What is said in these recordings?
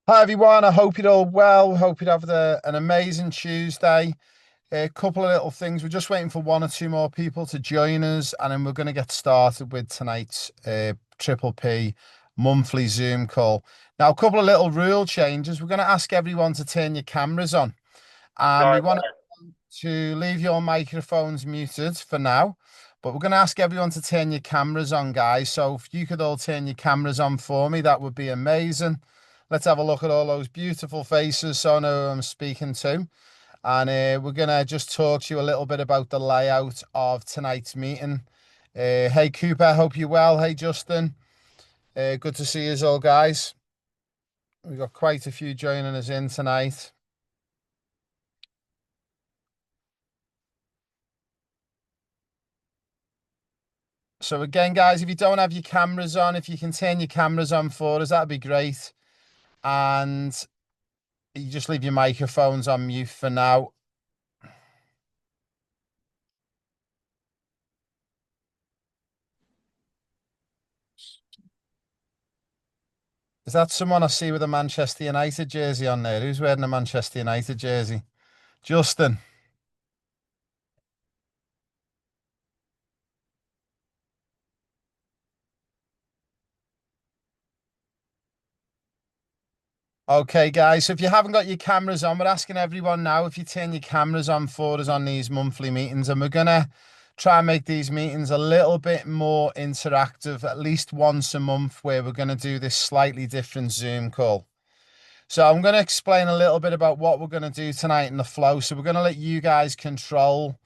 Hi everyone, I hope you're all well. Hope you'd have an amazing Tuesday. A couple of little things. We're just waiting for one or two more people to join us, and then we're going to get started with tonight's Triple P monthly Zoom call. Now, a couple of little rule changes. We're going to ask everyone to turn your cameras on, and we Right. want to leave your microphones muted for now. But we're going to ask everyone to turn your cameras on, guys. So if you could all turn your cameras on for me, that would be amazing. Let's have a look at all those beautiful faces so I know who I'm speaking to. And we're going to just talk to you a little bit about the layout of tonight's meeting. Hey, Cooper, hope you're well. Hey, Justin. Good to see you all, guys. We've got quite a few joining us in tonight. So again, guys, if you don't have your cameras on, if you can turn your cameras on for us, that'd be great. And you just leave your microphones on mute for now. Is that someone I see with a Manchester United jersey on there? Who's wearing a Manchester United jersey? Justin. Okay, guys. So if you haven't got your cameras on, we're asking everyone now if you turn your cameras on for us on these monthly meetings, and we're gonna try and make these meetings a little bit more interactive, at least once a month, where we're gonna do this slightly different Zoom call. So I'm gonna explain a little bit about what we're gonna do tonight in the flow. So we're gonna let you guys control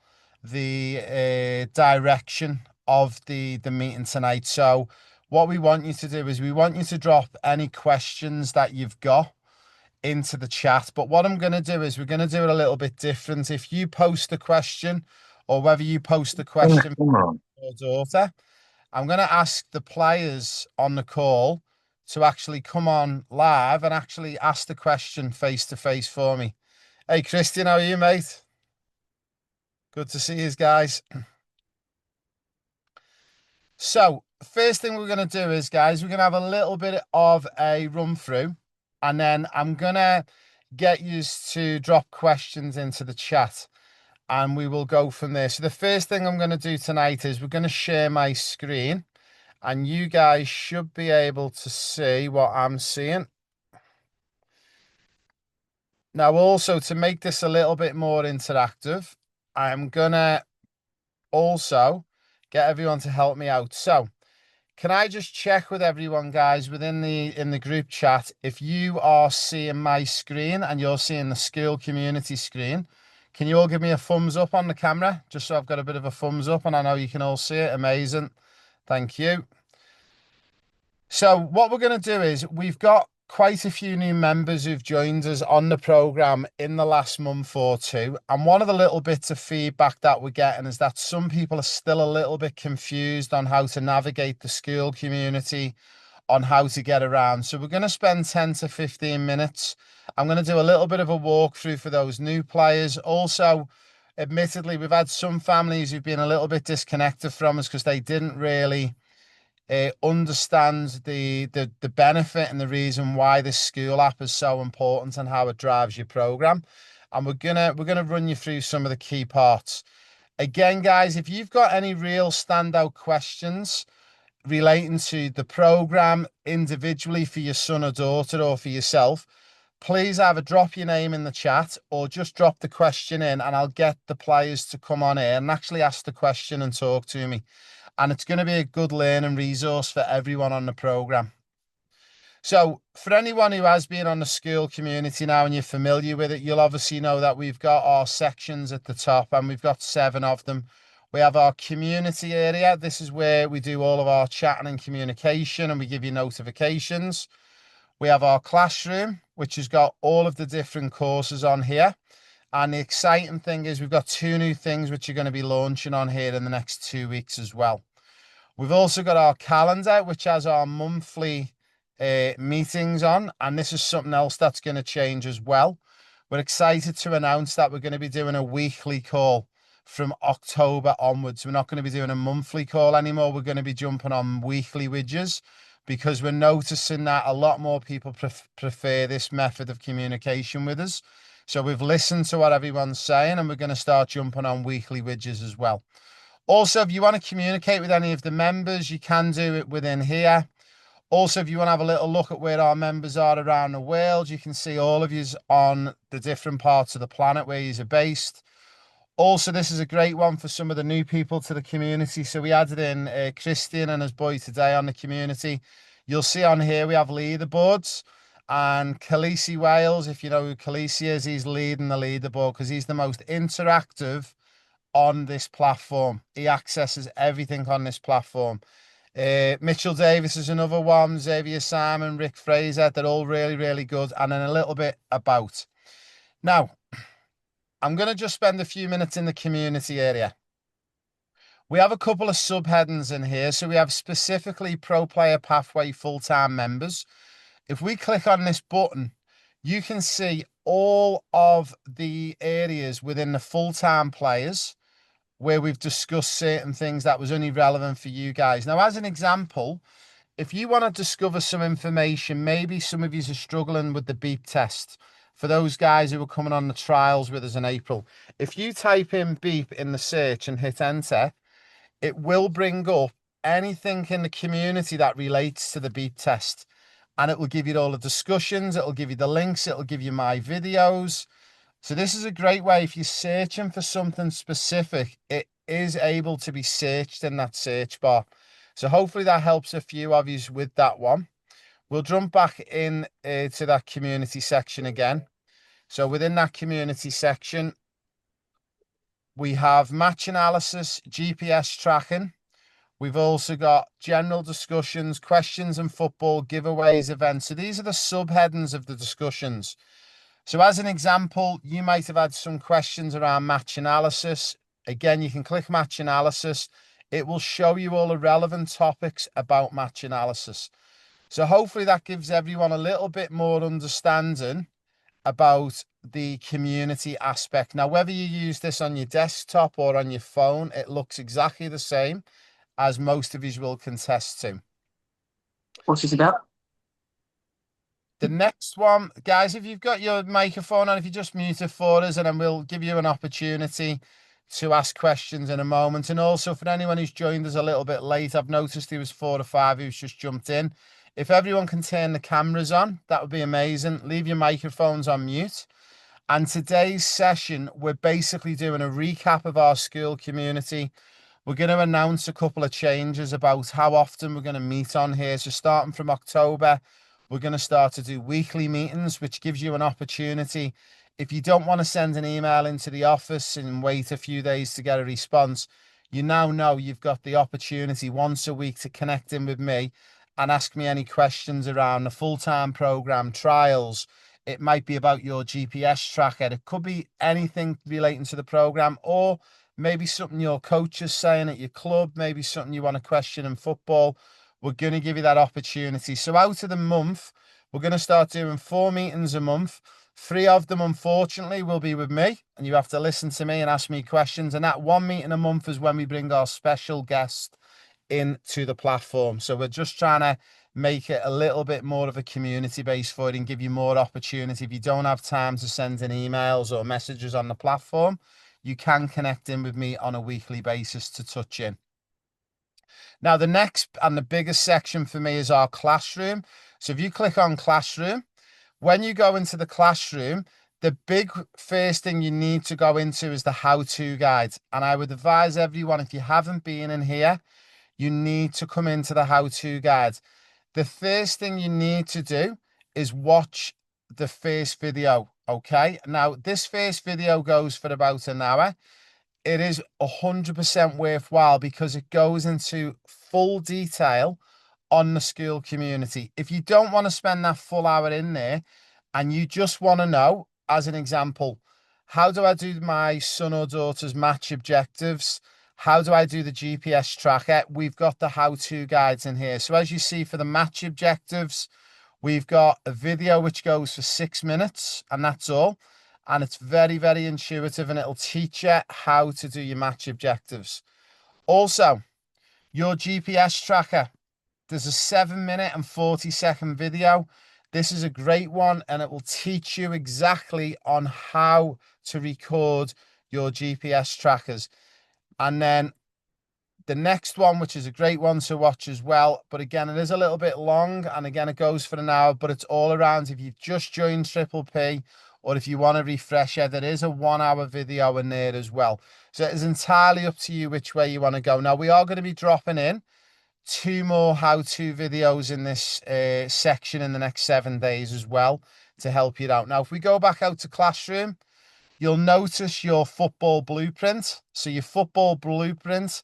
the direction of the meeting tonight. So what we want you to do is we want you to drop any questions that you've got into the chat. But what I'm going to do is we're going to do it a little bit different. If you post a question, or whether you post the question for your daughter, I'm going to ask the players on the call to actually come on live and actually ask the question face to face for me. Hey, Christian, how are you, mate? Good to see you guys. So, first thing we're going to do is, guys, we're going to have a little bit of a run through, and then I'm going to get you to drop questions into the chat, and we will go from there. So, the first thing I'm going to do tonight is we're going to share my screen, and you guys should be able to see what I'm seeing. Now, also, to make this a little bit more interactive, I'm going to also get everyone to help me out. So, can I just check with everyone, guys, within the group chat, if you are seeing my screen and you're seeing the school community screen? Can you all give me a thumbs up on the camera, just so I've got a bit of a thumbs up and I know you can all see it? Amazing. Thank you. So what we're going to do is we've got quite a few new members who've joined us on the program in the last month or two. And one of the little bits of feedback that we're getting is that some people are still a little bit confused on how to navigate the school community, on how to get around. So we're going to spend 10 to 15 minutes. I'm going to do a little bit of a walkthrough for those new players. Also, admittedly, we've had some families who've been a little bit disconnected from us because they didn't really understand the benefit and the reason why this school app is so important and how it drives your program. And we're gonna run you through some of the key parts. Again, guys, if you've got any real standout questions relating to the program individually for your son or daughter or for yourself, please either drop your name in the chat or just drop the question in, and I'll get the players to come on here and actually ask the question and talk to me. And it's going to be a good learning resource for everyone on the program. So for anyone who has been on the school community now and you're familiar with it, you'll obviously know that we've got our sections at the top, and we've got 7 of them. We have our community area. This is where we do all of our chatting and communication, and we give you notifications. We have our classroom, which has got all of the different courses on here. And the exciting thing is we've got 2 new things which are going to be launching on here in the next 2 weeks as well. We've also got our calendar, which has our monthly meetings on, and this is something else that's going to change as well. We're excited to announce that we're going to be doing a weekly call from October onwards. We're not going to be doing a monthly call anymore. We're going to be jumping on weekly widgets because we're noticing that a lot more people prefer this method of communication with us. So we've listened to what everyone's saying, and we're going to start jumping on weekly widgets as well. Also, if you want to communicate with any of the members, you can do it within here. Also, if you want to have a little look at where our members are around the world, you can see all of yous on the different parts of the planet where yous are based. Also, this is a great one for some of the new people to the community. So we added in Christian and his boy today on the community. You'll see on here we have leaderboards. And Khaleesi Wales, if you know who Khaleesi is, he's leading the leaderboard because he's the most interactive on this platform. He accesses everything on this platform. Mitchell Davis is another one, Xavier Simon, Rick Fraser. They're all really, really good. And then a little bit about. Now, I'm going to just spend a few minutes in the community area. We have a couple of subheadings in here. So we have specifically Pro Player Pathway full-time members. If we click on this button, you can see all of the areas within the full-time players where we've discussed certain things that was only relevant for you guys. Now, as an example, if you want to discover some information, maybe some of you are struggling with the beep test. For those guys who are coming on the trials with us in April, if you type in beep in the search and hit enter, it will bring up anything in the community that relates to the beep test. And it will give you all the discussions, it'll give you the links, it'll give you my videos. So this is a great way if you're searching for something specific, it is able to be searched in that search bar. So hopefully that helps a few of you with that one. We'll jump back in to that community section again. So within that community section, we have match analysis, GPS tracking. We've also got general discussions, questions and football, giveaways, events. So these are the subheadings of the discussions. So as an example, you might have had some questions around match analysis. Again, you can click match analysis. It will show you all the relevant topics about match analysis. So hopefully that gives everyone a little bit more understanding about the community aspect. Now, whether you use this on your desktop or on your phone, it looks exactly the same as most of you will contest to. What's this about? The next one, guys, if you've got your microphone on, if you just mute it for us, and then we'll give you an opportunity to ask questions in a moment. And also for anyone who's joined us a little bit late, I've noticed there was 4 or 5 who's just jumped in. If everyone can turn the cameras on, that would be amazing. Leave your microphones on mute. And today's session, we're basically doing a recap of our school community. We're going to announce a couple of changes about how often we're going to meet on here. So starting from October, we're going to start to do weekly meetings, which gives you an opportunity. If you don't want to send an email into the office and wait a few days to get a response, you now know you've got the opportunity once a week to connect in with me and ask me any questions around the full-time program, trials. It might be about your GPS tracker. It could be anything relating to the program, or maybe something your coach is saying at your club, maybe something you want to question in football. We're going to give you that opportunity. So out of the month, we're going to start doing 4 meetings a month. 3 of them, unfortunately, will be with me, and you have to listen to me and ask me questions. And that 1 meeting a month is when we bring our special guest into the platform. So we're just trying to make it a little bit more of a community base for it and give you more opportunity. If you don't have time to send in emails or messages on the platform, you can connect in with me on a weekly basis to touch in. Now, the next and the biggest section for me is our classroom. So if you click on classroom, when you go into the classroom, the big first thing you need to go into is the how-to guide. And I would advise everyone, if you haven't been in here, you need to come into the how-to guide. The first thing you need to do is watch the first video, okay? Now, this first video goes for about an hour. It is 100% worthwhile because it goes into full detail on the school community. If you don't want to spend that full hour in there and you just want to know, as an example, how do I do my son or daughter's match objectives? How do I do the GPS tracker? We've got the how-to guides in here. So as you see for the match objectives, we've got a video which goes for 6 minutes, and that's all. And it's very, very intuitive, and it'll teach you how to do your match objectives. Also, your GPS tracker. there's a 7-minute and 40-second video. This is a great one, and it will teach you exactly on how to record your GPS trackers. And then the next one, which is a great one to watch as well, but again, it is a little bit long, and again, it goes for an hour, but it's all around if you've just joined Triple P, or if you want a refresher, there is a 1-hour video in there as well. So it is entirely up to you which way you want to go. Now, we are going to be dropping in 2 more how-to videos in this section in the next 7 days as well to help you out. Now, if we go back out to Classroom, you'll notice your football blueprint. So your football blueprint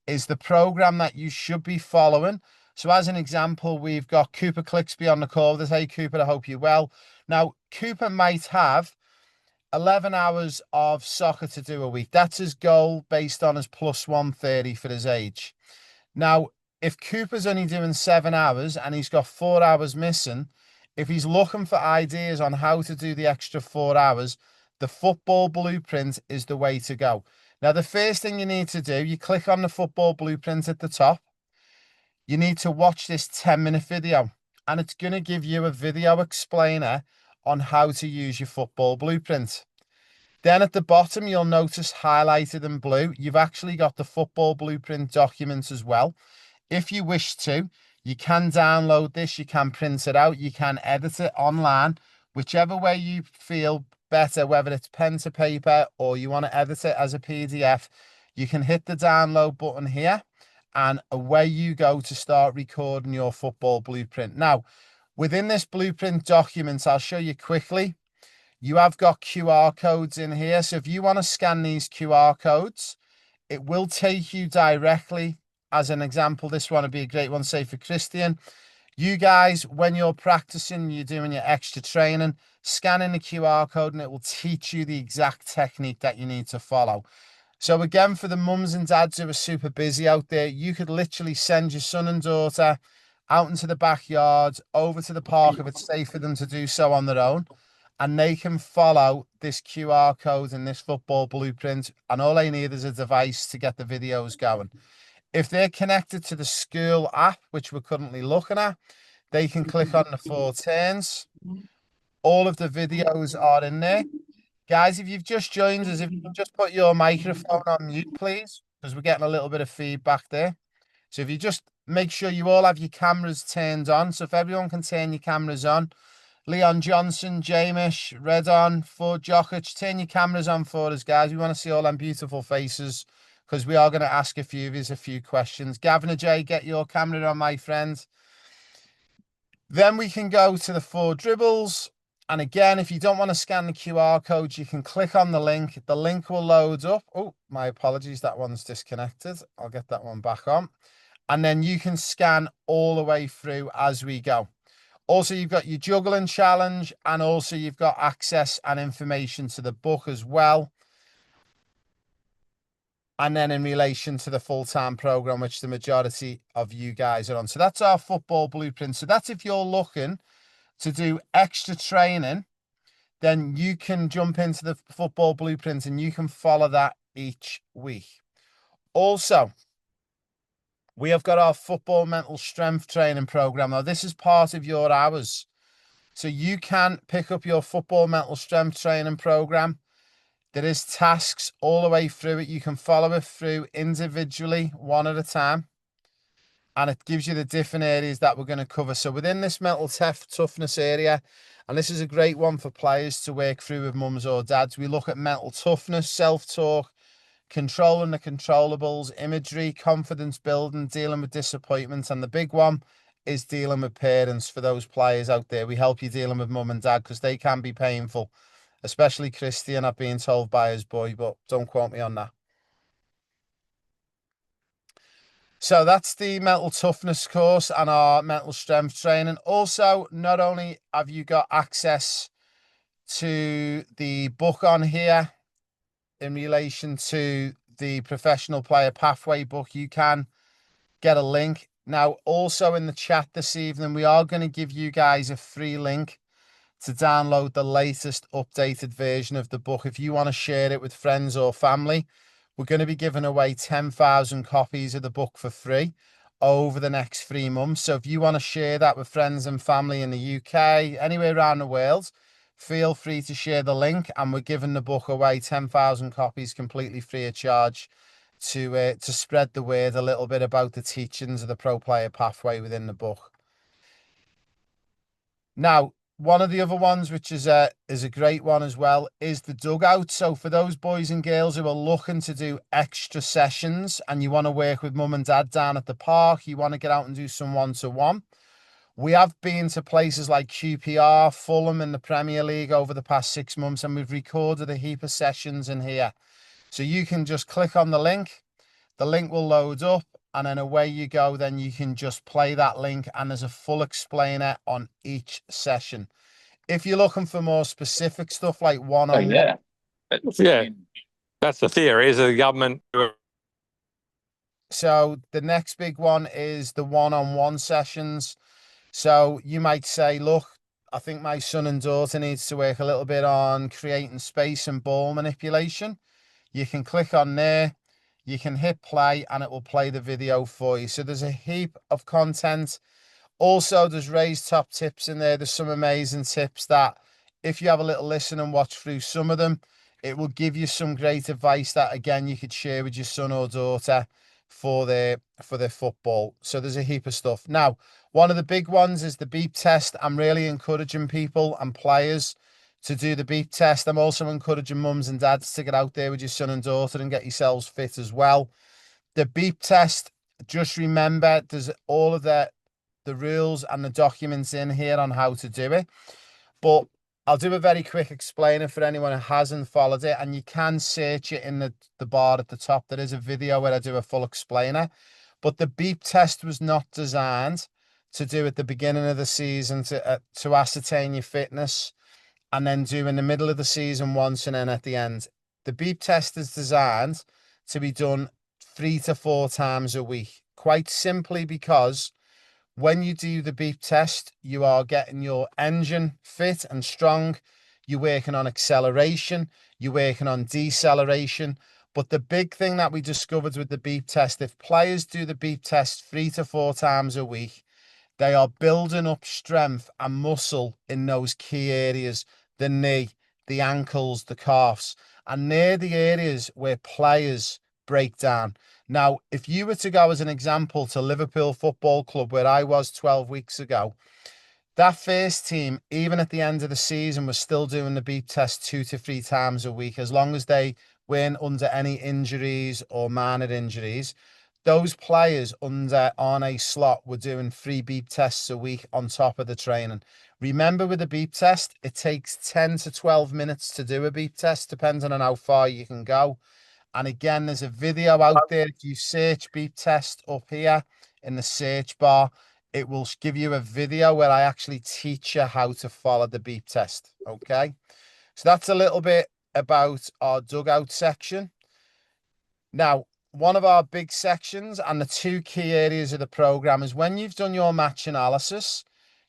is the program that you should be following. So as an example, we've got Cooper Clixby on the call. There's, hey, Cooper, I hope you're well. Now, Cooper might have 11 hours of soccer to do a week. That's his goal based on his plus 130 for his age. Now, if Cooper's only doing 7 hours and he's got 4 hours missing, if he's looking for ideas on how to do the extra 4 hours, the football blueprint is the way to go. Now, the first thing you need to do, you click on the football blueprint at the top. You need to watch this 10-minute video, and it's going to give you a video explainer on how to use your football blueprint. Then at the bottom, you'll notice highlighted in blue, you've actually got the football blueprint document as well. If you wish to, you can download this, you can print it out, you can edit it online, whichever way you feel better, whether it's pen to paper or you want to edit it as a PDF, you can hit the download button here and away you go to start recording your football blueprint. Now, within this blueprint document, I'll show you quickly, you have got QR codes in here. So if you want to scan these QR codes, it will take you directly. As an example, this one would be a great one, say for Christian. You guys, when you're practicing, you're doing your extra training, scanning the QR code and it will teach you the exact technique that you need to follow. So again, for the mums and dads who are super busy out there, you could literally send your son and daughter out into the backyard, over to the park if it's safe for them to do so on their own, and they can follow this QR code and this football blueprint, and all they need is a device to get the videos going. If they're connected to the school app, which we're currently looking at, they can click on the 4 turns. All of the videos are in there. Guys, if you've just joined us, if you just put your microphone on mute, please, because we're getting a little bit of feedback there. So if you just make sure you all have your cameras turned on. So if everyone can turn your cameras on. Leon Johnson, Jamish, Redon, Ford Jokic, turn your cameras on for us, guys. We want to see all them beautiful faces because we are going to ask a few of you a few questions. Gavin J, get your camera on, my friend. Then we can go to the 4 dribbles. And again, if you don't want to scan the QR codes, you can click on the link. The link will load up. Oh, my apologies. That one's disconnected. I'll get that one back on. And then you can scan all the way through as we go. Also, you've got your juggling challenge, and also you've got access and information to the book as well. And then in relation to the full-time program, which the majority of you guys are on. So that's our football blueprint. So that's if you're looking to do extra training, then you can jump into the football blueprint and you can follow that each week. Also, we have got our football mental strength training program. Now, this is part of your hours. So you can pick up your football mental strength training program. There is tasks all the way through it. You can follow it through individually, one at a time. And it gives you the different areas that we're going to cover. So within this mental toughness area, and this is a great one for players to work through with mums or dads, we look at mental toughness, self-talk, controlling the controllables, imagery, confidence building, dealing with disappointment. And the big one is dealing with parents for those players out there. We help you dealing with mum and dad because they can be painful, especially Christian, I've been told by his boy, but don't quote me on that. So that's the mental toughness course and our mental strength training. Also, not only have you got access to the book on here in relation to the professional player pathway book, you can get a link. Now, also in the chat this evening, we are going to give you guys a free link to download the latest updated version of the book. If you want to share it with friends or family, we're going to be giving away 10,000 copies of the book for free over the next 3 months. So if you want to share that with friends and family in the UK, anywhere around the world, feel free to share the link, and we're giving the book away, 10,000 copies, completely free of charge, to spread the word a little bit about the teachings of the pro player pathway within the book. Now, one of the other ones, which is a great one as well, is the dugout. So for those boys and girls who are looking to do extra sessions and you want to work with mum and dad down at the park, you want to get out and do some one-to-one. We have been to places like QPR, Fulham in the Premier League over the past 6 months, and we've recorded a heap of sessions in here. So you can just click on the link will load up, and then away you go. Then you can just play that link, and there's a full explainer on each session. If you're looking for more specific stuff like one-on-one. Yeah, that's the theory, is the government. So the next big one is the one-on-one sessions. So you might say, look, I think my son and daughter needs to work a little bit on creating space and ball manipulation. You can click on there, you can hit play, and it will play the video for you. So there's a heap of content. Also, there's raised top tips in there. There's some amazing tips that if you have a little listen and watch through some of them, it will give you some great advice that, again, you could share with your son or daughter for their football. So there's a heap of stuff. Now, one of the big ones is the beep test. I'm really encouraging people and players to do the beep test. I'm also encouraging mums and dads to get out there with your son and daughter and get yourselves fit as well. The beep test, just remember, there's all of the rules and the documents in here on how to do it. But I'll do a very quick explainer for anyone who hasn't followed it, and you can search it in the bar at the top. There is a video where I do a full explainer. But the beep test was not designed to do at the beginning of the season to ascertain your fitness, and then do in the middle of the season once, and then at the end. The beep test is designed to be done 3 to 4 times a week, quite simply because when you do the beep test, you are getting your engine fit and strong. You're working on acceleration, you're working on deceleration. But the big thing that we discovered with the beep test, if players do the beep test 3 to 4 times a week, they are building up strength and muscle in those key areas, the knee, the ankles, the calves. And they're the areas where players break down. Now, if you were to go as an example to Liverpool Football Club, where I was 12 weeks ago, that first team, even at the end of the season, was still doing the beep test 2 to 3 times a week, as long as they weren't under any injuries or minor injuries. Those players under Arne Slot were doing 3 beep tests a week on top of the training. Remember, with a beep test, it takes 10 to 12 minutes to do a beep test, depending on how far you can go. And again, there's a video out there. If you search beep test up here in the search bar, it will give you a video where I actually teach you how to follow the beep test. Okay. So that's a little bit about our dugout section. Now, one of our big sections and the 2 key areas of the program is when you've done your match analysis,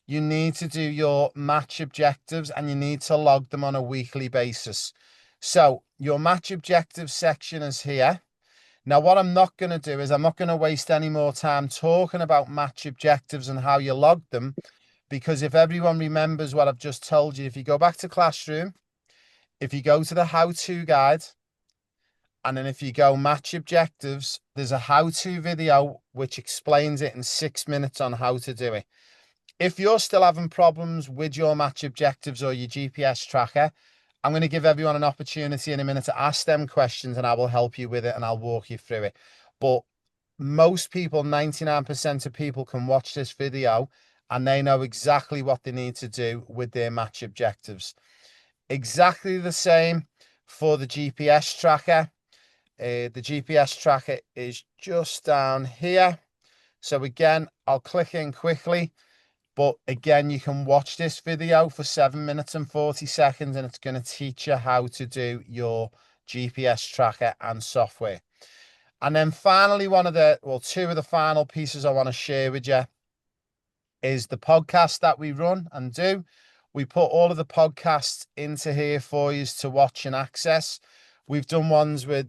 you need to do your match objectives and you need to log them on a weekly basis. So your match objectives section is here. Now, what I'm not going to do is I'm not going to waste any more time talking about match objectives and how you log them, because if everyone remembers what I've just told you, if you go back to Classroom, if you go to the how-to guide, and then if you go match objectives, there's a how-to video which explains it in 6 minutes on how to do it. If you're still having problems with your match objectives or your GPS tracker, I'm going to give everyone an opportunity in a minute to ask them questions, and I will help you with it and I'll walk you through it. But most people, 99% of people, can watch this video and they know exactly what they need to do with their match objectives. Exactly the same for the GPS tracker. The GPS tracker is just down here. So again, I'll click in quickly. But again, you can watch this video for 7 minutes and 40 seconds, and it's going to teach you how to do your GPS tracker and software. And then finally, two of the final pieces I want to share with you is the podcast that we run and do. We put all of the podcasts into here for you to watch and access. We've done ones with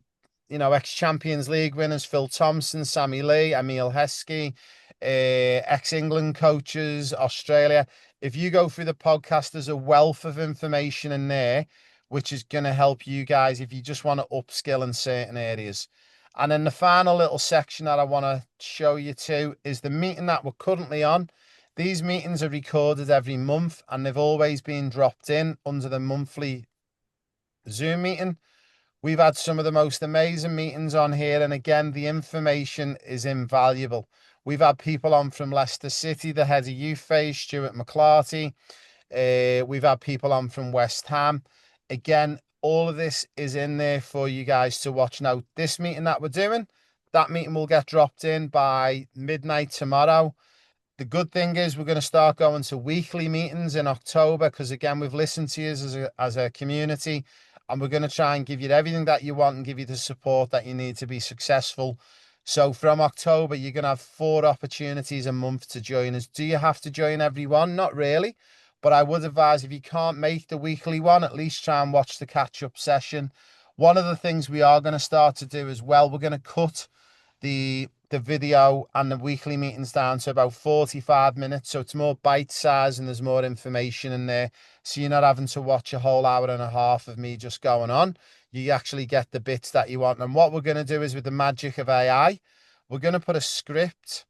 ex-Champions League winners, Phil Thompson, Sammy Lee, Emil Heskey, ex-England coaches, Australia. If you go through the podcast, there's a wealth of information in there, which is going to help you guys if you just want to upskill in certain areas. And then the final little section that I want to show you to is the meeting that we're currently on. These meetings are recorded every month and they've always been dropped in under the monthly Zoom meeting. We've had some of the most amazing meetings on here. And again, the information is invaluable. We've had people on from Leicester City, the head of youth phase, Stuart McClarty. We've had people on from West Ham. Again, all of this is in there for you guys to watch. Now, this meeting that we're doing, that meeting will get dropped in by midnight tomorrow. The good thing is we're going to start going to weekly meetings in October because, again, we've listened to you as a community and we're going to try and give you everything that you want and give you the support that you need to be successful. So from October, you're going to have 4 opportunities a month to join us. Do you have to join every one? Not really. But I would advise if you can't make the weekly one, at least try and watch the catch-up session. One of the things we are going to start to do as well, we're going to cut the video and the weekly meetings down to about 45 minutes. So it's more bite-sized and there's more information in there. So you're not having to watch a whole hour and a half of me just going on. You actually get the bits that you want. And what we're going to do is with the magic of AI, we're going to put a script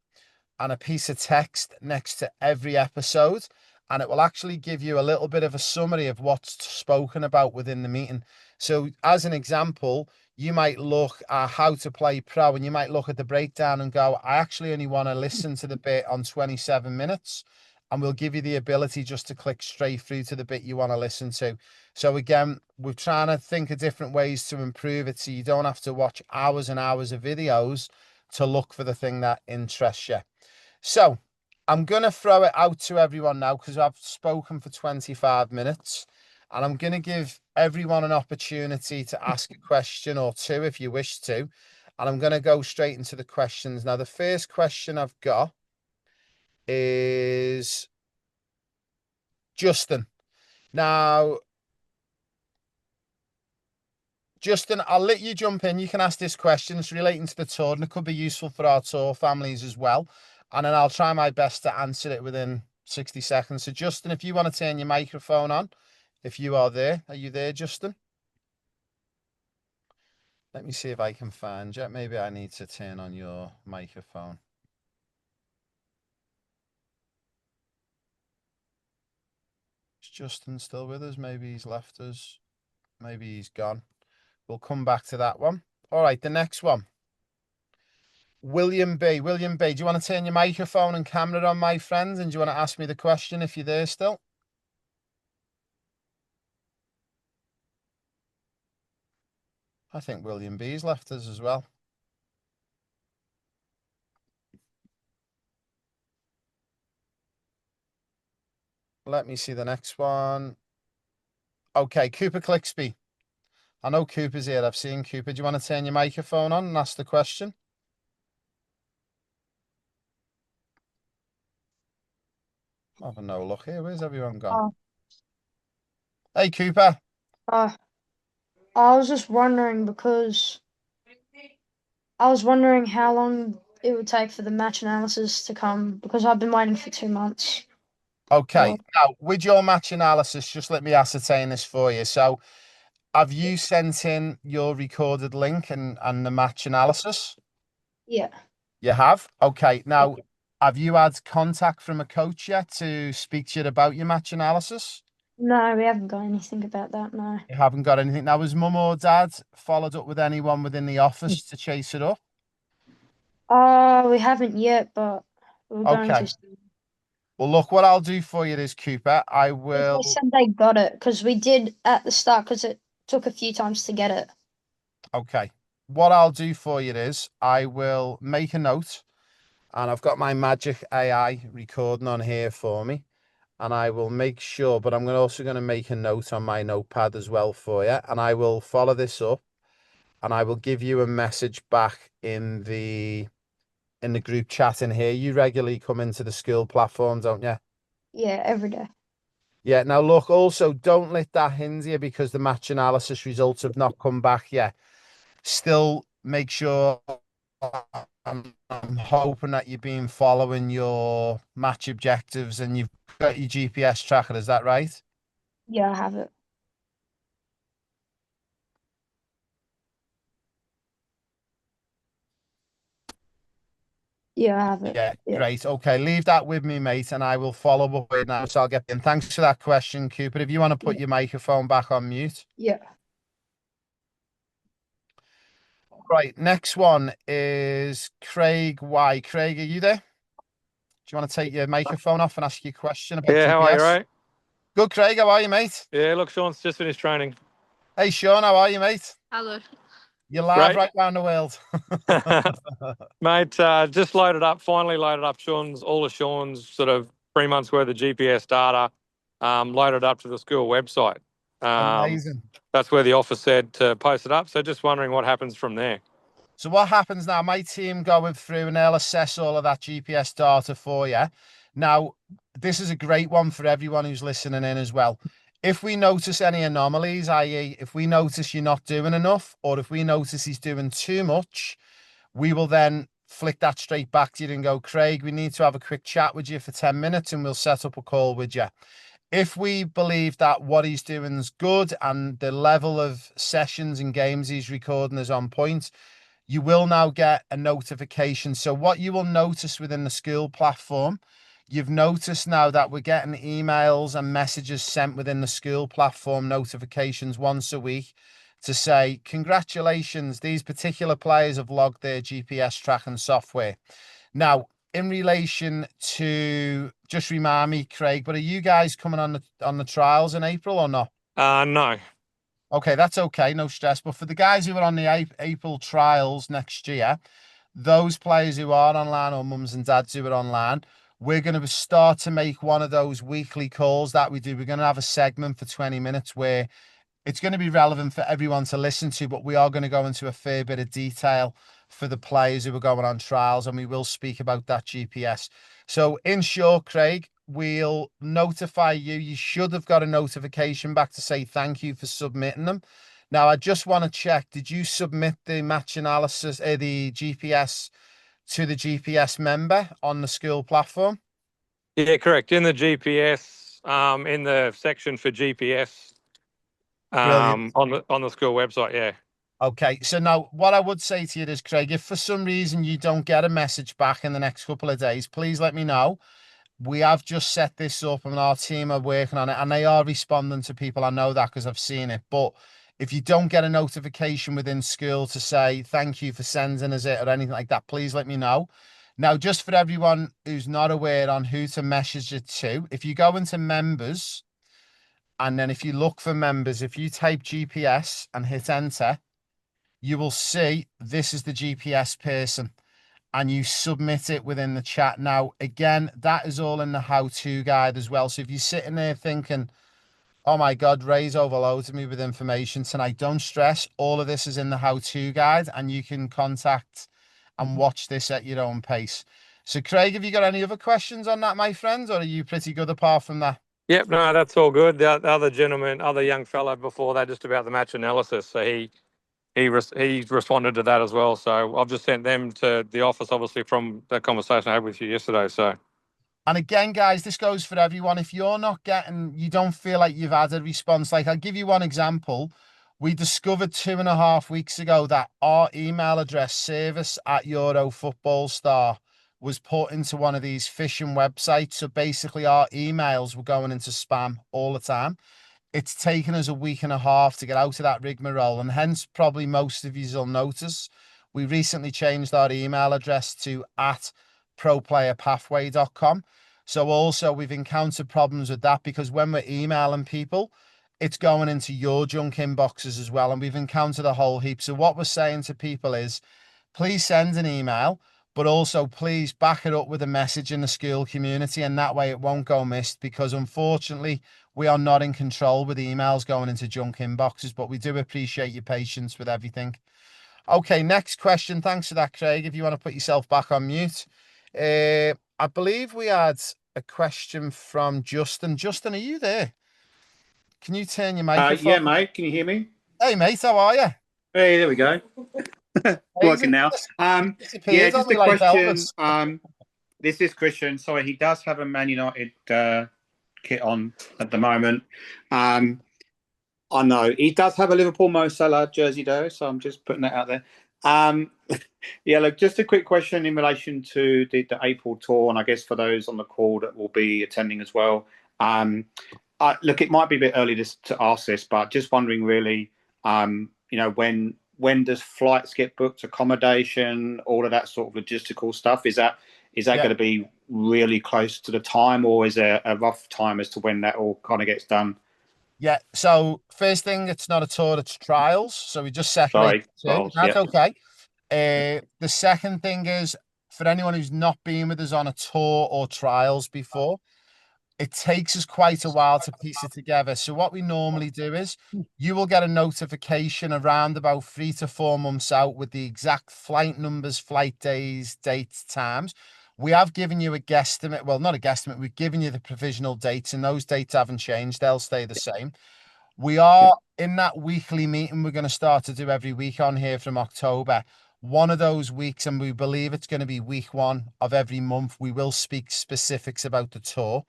and a piece of text next to every episode. And it will actually give you a little bit of a summary of what's spoken about within the meeting. So as an example, you might look at how to play pro and you might look at the breakdown and go, I actually only want to listen to the bit on 27 minutes. And we'll give you the ability just to click straight through to the bit you want to listen to. So again, we're trying to think of different ways to improve it so you don't have to watch hours and hours of videos to look for the thing that interests you. So I'm going to throw it out to everyone now because I've spoken for 25 minutes and I'm going to give everyone an opportunity to ask a question or two if you wish to. And I'm going to go straight into the questions. Now, the first question I've got is Justin. Now, Justin, I'll let you jump in. You can ask this question. It's relating to the tour and it could be useful for our tour families as well. And then I'll try my best to answer it within 60 seconds. So, Justin, if you want to turn your microphone on, if you are there. Are you there, Justin? Let me see if I can find you. Maybe I need to turn on your microphone. Is Justin still with us? Maybe he's left us. Maybe he's gone. We'll come back to that one. All right, the next one. William B. William B, do you want to turn your microphone and camera on, my friend? And do you want to ask me the question if you're there still? I think William B's left us as well. Let me see the next one. Okay, Cooper Clixby. I know Cooper's here. I've seen Cooper. Do you want to turn your microphone on and ask the question? I'm having no luck here. Where's everyone gone? Hey, Cooper. I was just wondering because I was wondering how long it would take for the match analysis to come because I've been waiting for 2 months. Okay, now with your match analysis, just let me ascertain this for you. So, have you sent in your recorded link and the match analysis? Yeah. You have? Okay, now have you had contact from a coach yet to speak to you about your match analysis? No, we haven't got anything about that, no. You haven't got anything. Now, has mum or dad followed up with anyone within the office to chase it up? We haven't yet, but we're going Okay. to. Well, look, what I'll do for you is, Cooper, I They will. said they got it because we did at the start because it took a few times to get it. Okay. What I'll do for you is I will make a note and I've got my magic AI recording on here for me and I will make sure, but I'm also going to make a note on my notepad as well for you and I will follow this up and I will give you a message back in the group chat in here. You regularly come into the school platform, don't you? Yeah, every day. Yeah. Now, look, also don't let that hinder you because the match analysis results have not come back yet. Still make sure I'm hoping that you've been following your match objectives and you've got your GPS tracker. Is that right? Yeah, I have it. Yeah, I have it. Yeah, Yeah. great. Okay, leave that with me, mate, and I will follow up with it now. So I'll get in. Thanks for that question, Cooper. If you want to put your microphone back on mute. Yeah. Right, next one is Craig Y. Craig, are you there? Do you want to take your microphone off and ask your question about Yeah, GPS? how are you, right? Good, Craig. How are you, mate? Yeah, look, Sean's just finished training. Hey, Sean. How are you, mate? Hello. You're live Great. right around the world. Mate, just loaded up, finally loaded up all of Sean's sort of 3 months worth of GPS data, loaded up to the school website. Amazing. That's where the office said to post it up. So just wondering what happens from there. So what happens now? My team going through and they'll assess all of that GPS data for you. Now, this is a great one for everyone who's listening in as well. If we notice any anomalies, i.e., if we notice you're not doing enough, or if we notice he's doing too much, we will then flick that straight back to you and go, Craig, we need to have a quick chat with you for 10 minutes and we'll set up a call with you. If we believe that what he's doing is good and the level of sessions and games he's recording is on point, you will now get a notification. So what you will notice within the school platform, you've noticed now that we're getting emails and messages sent within the school platform notifications once a week to say, congratulations, these particular players have logged their GPS tracking software. Now, in relation to, just remind me, Craig, but are you guys coming on the trials in April or not? No. Okay, that's okay, no stress. But for the guys who are on the April trials next year, those players who are online or mums and dads who are online, we're going to start to make one of those weekly calls that we do. We're going to have a segment for 20 minutes where it's going to be relevant for everyone to listen to, but we are going to go into a fair bit of detail for the players who are going on trials, and we will speak about that GPS. So in short, Craig, we'll notify you. You should have got a notification back to say thank you for submitting them. Now, I just want to check, did you submit the match analysis, the GPS to the GPS member on the school platform? Yeah, correct. In the GPS, in the section for GPS, Brilliant. on the school website, yeah. Okay, so now what I would say to you is, Craig, if for some reason you don't get a message back in the next couple of days, please let me know. We have just set this up and our team are working on it and they are responding to people. I know that because I've seen it. But if you don't get a notification within school to say thank you for sending us it or anything like that, please let me know. Now, just for everyone who's not aware on who to message it to, if you go into members and then if you look for members, if you type GPS and hit enter, you will see this is the GPS person and you submit it within the chat. Now, again, that is all in the how-to guide as well. So if you're sitting there thinking, oh my God, Ray's overloaded me with information tonight, don't stress. All of this is in the how-to guide and you can contact and watch this at your own pace. So Craig, have you got any other questions on that, my friend, or are you pretty good apart from that? Yep, no, that's all good. The other gentleman, other young fellow before that, just about the match analysis. So he responded to that as well. So I've just sent them to the office, obviously, from that conversation I had with you yesterday. So, and again, guys, this goes for everyone. If you're not getting, you don't feel like you've had a response. Like I'll give you one example. We discovered 2.5 weeks ago that our email address, service@Eurofootballstar, was put into one of these phishing websites. So basically our emails were going into spam all the time. It's taken us a week and a half to get out of that rigmarole, and hence probably most of you will notice we recently changed our email address to @proplayerpathway.com. So also we've encountered problems with that because when we're emailing people, it's going into your junk inboxes as well, and we've encountered a whole heap. So what we're saying to people is, please send an email, but also please back it up with a message in the school community, and that way it won't go missed, because unfortunately we are not in control with emails going into junk inboxes, but we do appreciate your patience with everything. Okay, next question. Thanks for that, Craig. If you want to put yourself back on mute. I believe we had a question from Justin. Justin, are you there? Can you turn your microphone? Yeah, mate. Can you hear me? Hey, mate, how are you? Hey, there we go. working now. Yeah, Disappeared on just me a like question. Elvis. This is Christian. Sorry, he does have a Man United kit on at the moment. I know he does have a Liverpool Mo Salah jersey though, so I'm just putting that out there. Yeah, look, just a quick question in relation to the April tour, and I guess for those on the call that will be attending as well. Look, it might be a bit early to ask this, but just wondering really, when does flights get booked, accommodation, all of that sort of logistical stuff? Is that going to be really close to the time, or is there a rough time as to when that all kind of gets done? Yeah. So first thing, it's not a tour; it's trials. So we just separate the two. Trials, That's okay. The second thing is for anyone who's not been with us on a tour or trials before, it takes us quite a while to piece it together. So what we normally do is you will get a notification around about 3 to 4 months out with the exact flight numbers, flight days, dates, times. We have given you a guesstimate. Well, not a guesstimate. We've given you the provisional dates, and those dates haven't changed. They'll stay the same. We are in that weekly meeting we're going to start to do every week on here from October. One of those weeks, and we believe it's going to be week 1 of every month, we will speak specifics about the tour.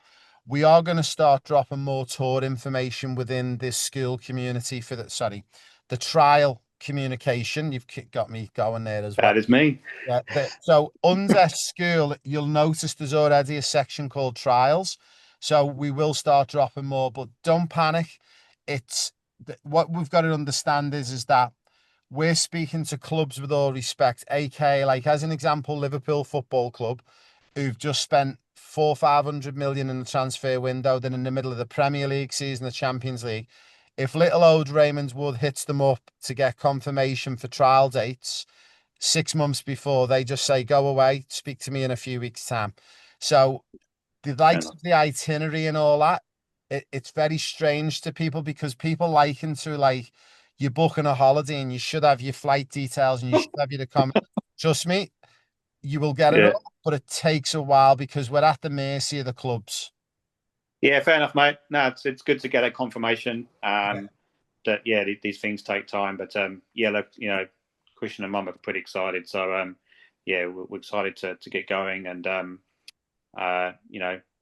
We are going to start dropping more tour information within this school community for the trial communication. You've got me going there as well. That is me. Yeah. So under school, you'll notice there's already a section called trials. So we will start dropping more, but don't panic. It's what we've got to understand is that we're speaking to clubs with all respect, aka like as an example, Liverpool Football Club, who've just spent 400-500 million in the transfer window, then in the middle of the Premier League season, the Champions League. If little old Raymond Wood hits them up to get confirmation for trial dates 6 months before, they just say, go away, speak to me in a few weeks' time. So the likes of the itinerary and all that, it's very strange to people because people liken to like you're booking a holiday and you should have your flight details and you should have your accommodation. Trust me, you will get it all, but it takes a while because we're at the mercy of the clubs. Yeah, fair enough, mate. No, it's good to get a confirmation that these things take time. But look, Christian and Mum are pretty excited. So we're excited to get going. And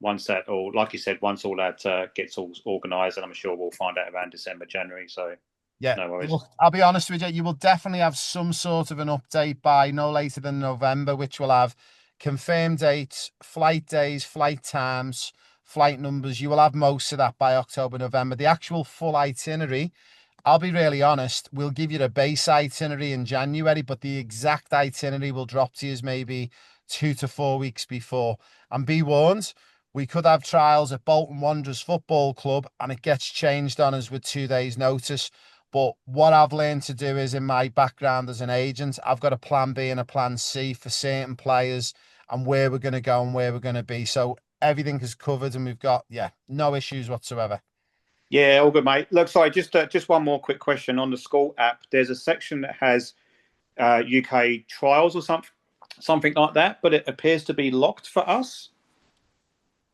once that, or like you said, once all that gets all organised, and I'm sure we'll find out around December, January. So yeah, no worries. Look, I'll be honest with you, you will definitely have some sort of an update by no later than November, which will have confirmed dates, flight days, flight times, flight numbers. You will have most of that by October, November. The actual full itinerary, I'll be really honest, we'll give you the base itinerary in January, but the exact itinerary will drop to you maybe 2 to 4 weeks before. And be warned, we could have trials at Bolton Wanderers Football Club and it gets changed on us with 2 days' notice. But what I've learned to do is in my background as an agent, I've got a plan B and a plan C for certain players and where we're going to go and where we're going to be. So everything is covered and we've got, no issues whatsoever. Yeah, all good, mate. Look, sorry, just one more quick question. On the school app, there's a section that has UK trials or something like that, but it appears to be locked for us.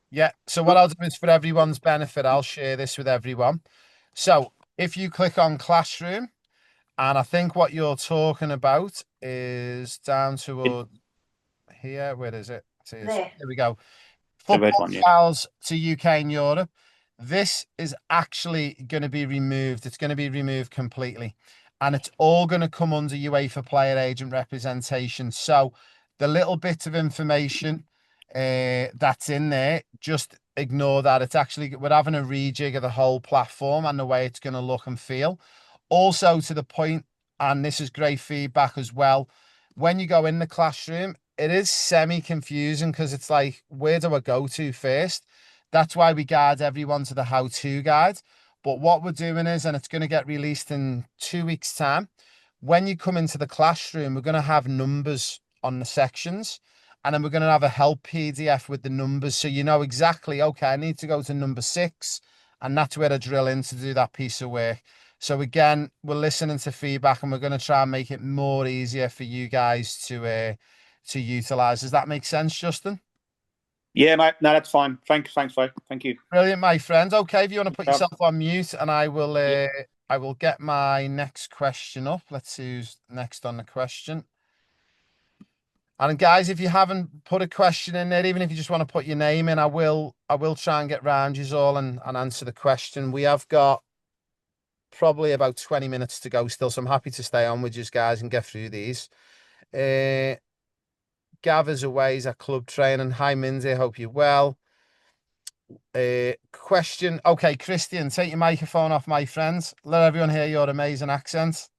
Yeah, so what I'll do is for everyone's benefit, I'll share this with everyone. So if you click on Classroom, and I think what you're talking about is down to here. Where is it? There we go. Football trials to UK and Europe. This is actually going to be removed. It's going to be removed completely. And it's all going to come under UEFA player agent representation. So the little bit of information that's in there, just ignore that. It's actually, we're having a rejig of the whole platform and the way it's going to look and feel. Also to the point, and this is great feedback as well, when you go in the classroom, it is semi-confusing because it's like, where do I go to first? That's why we guide everyone to the how-to guide. But what we're doing is, and it's going to get released in 2 weeks' time, when you come into the classroom, we're going to have numbers on the sections, and then we're going to have a help PDF with the numbers. So you know exactly, okay, I need to go to number 6, and that's where I drill in to do that piece of work. So again, we're listening to feedback and we're going to try and make it more easier for you guys to utilize. Does that make sense, Justin? Yeah, mate. No, that's fine. Thanks, mate. Thank you. Brilliant, my friend. Okay, if you want to put yourself on mute, and I will I will get my next question up. Let's see who's next on the question. And guys, if you haven't put a question in there, even if you just want to put your name in, I will try and get round you all and answer the question. We have got probably about 20 minutes to go still, so I'm happy to stay on with you guys and get through these. Gav is away, he's at club training. Hi, Mindy, hope you're well. Question. Okay, Christian, take your microphone off, my friends. Let everyone hear your amazing accent.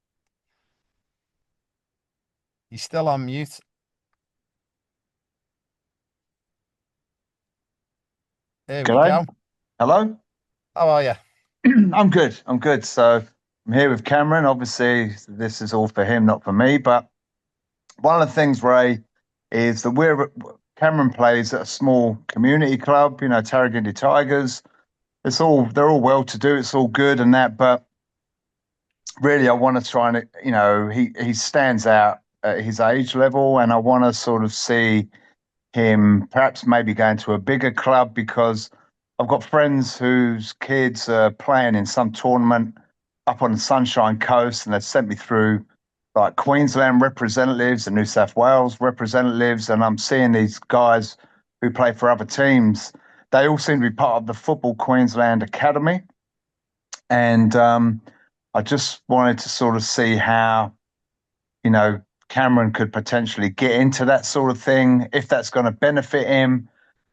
You're still on mute. There we G'day. go. Hello. How are you? I'm good. I'm good. So I'm here with Cameron. Obviously, this is all for him, not for me. But one of the things, Ray, is that Cameron plays at a small community club. You know, Tarragindi Tigers. They're all well to do. It's all good and that. But really, I want to try and he stands out at his age level, and I want to sort of see him perhaps maybe going to a bigger club, because I've got friends whose kids are playing in some tournament up on the Sunshine Coast, and they've sent me through like Queensland representatives and New South Wales representatives, and I'm seeing these guys who play for other teams. They all seem to be part of the Football Queensland Academy, and I just wanted to sort of see how, Cameron could potentially get into that sort of thing, if that's going to benefit him,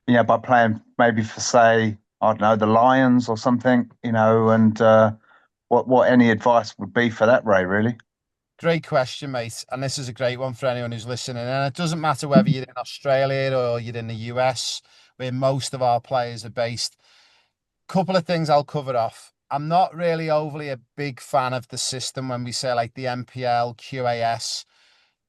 by playing maybe for, say, I don't know, the Lions or something, and what any advice would be for that, Ray, really. Great question, mate. And this is a great one for anyone who's listening. And it doesn't matter whether you're in Australia or you're in the US, where most of our players are based. Couple of things I'll cover off. I'm not really overly a big fan of the system when we say like the NPL, QAS,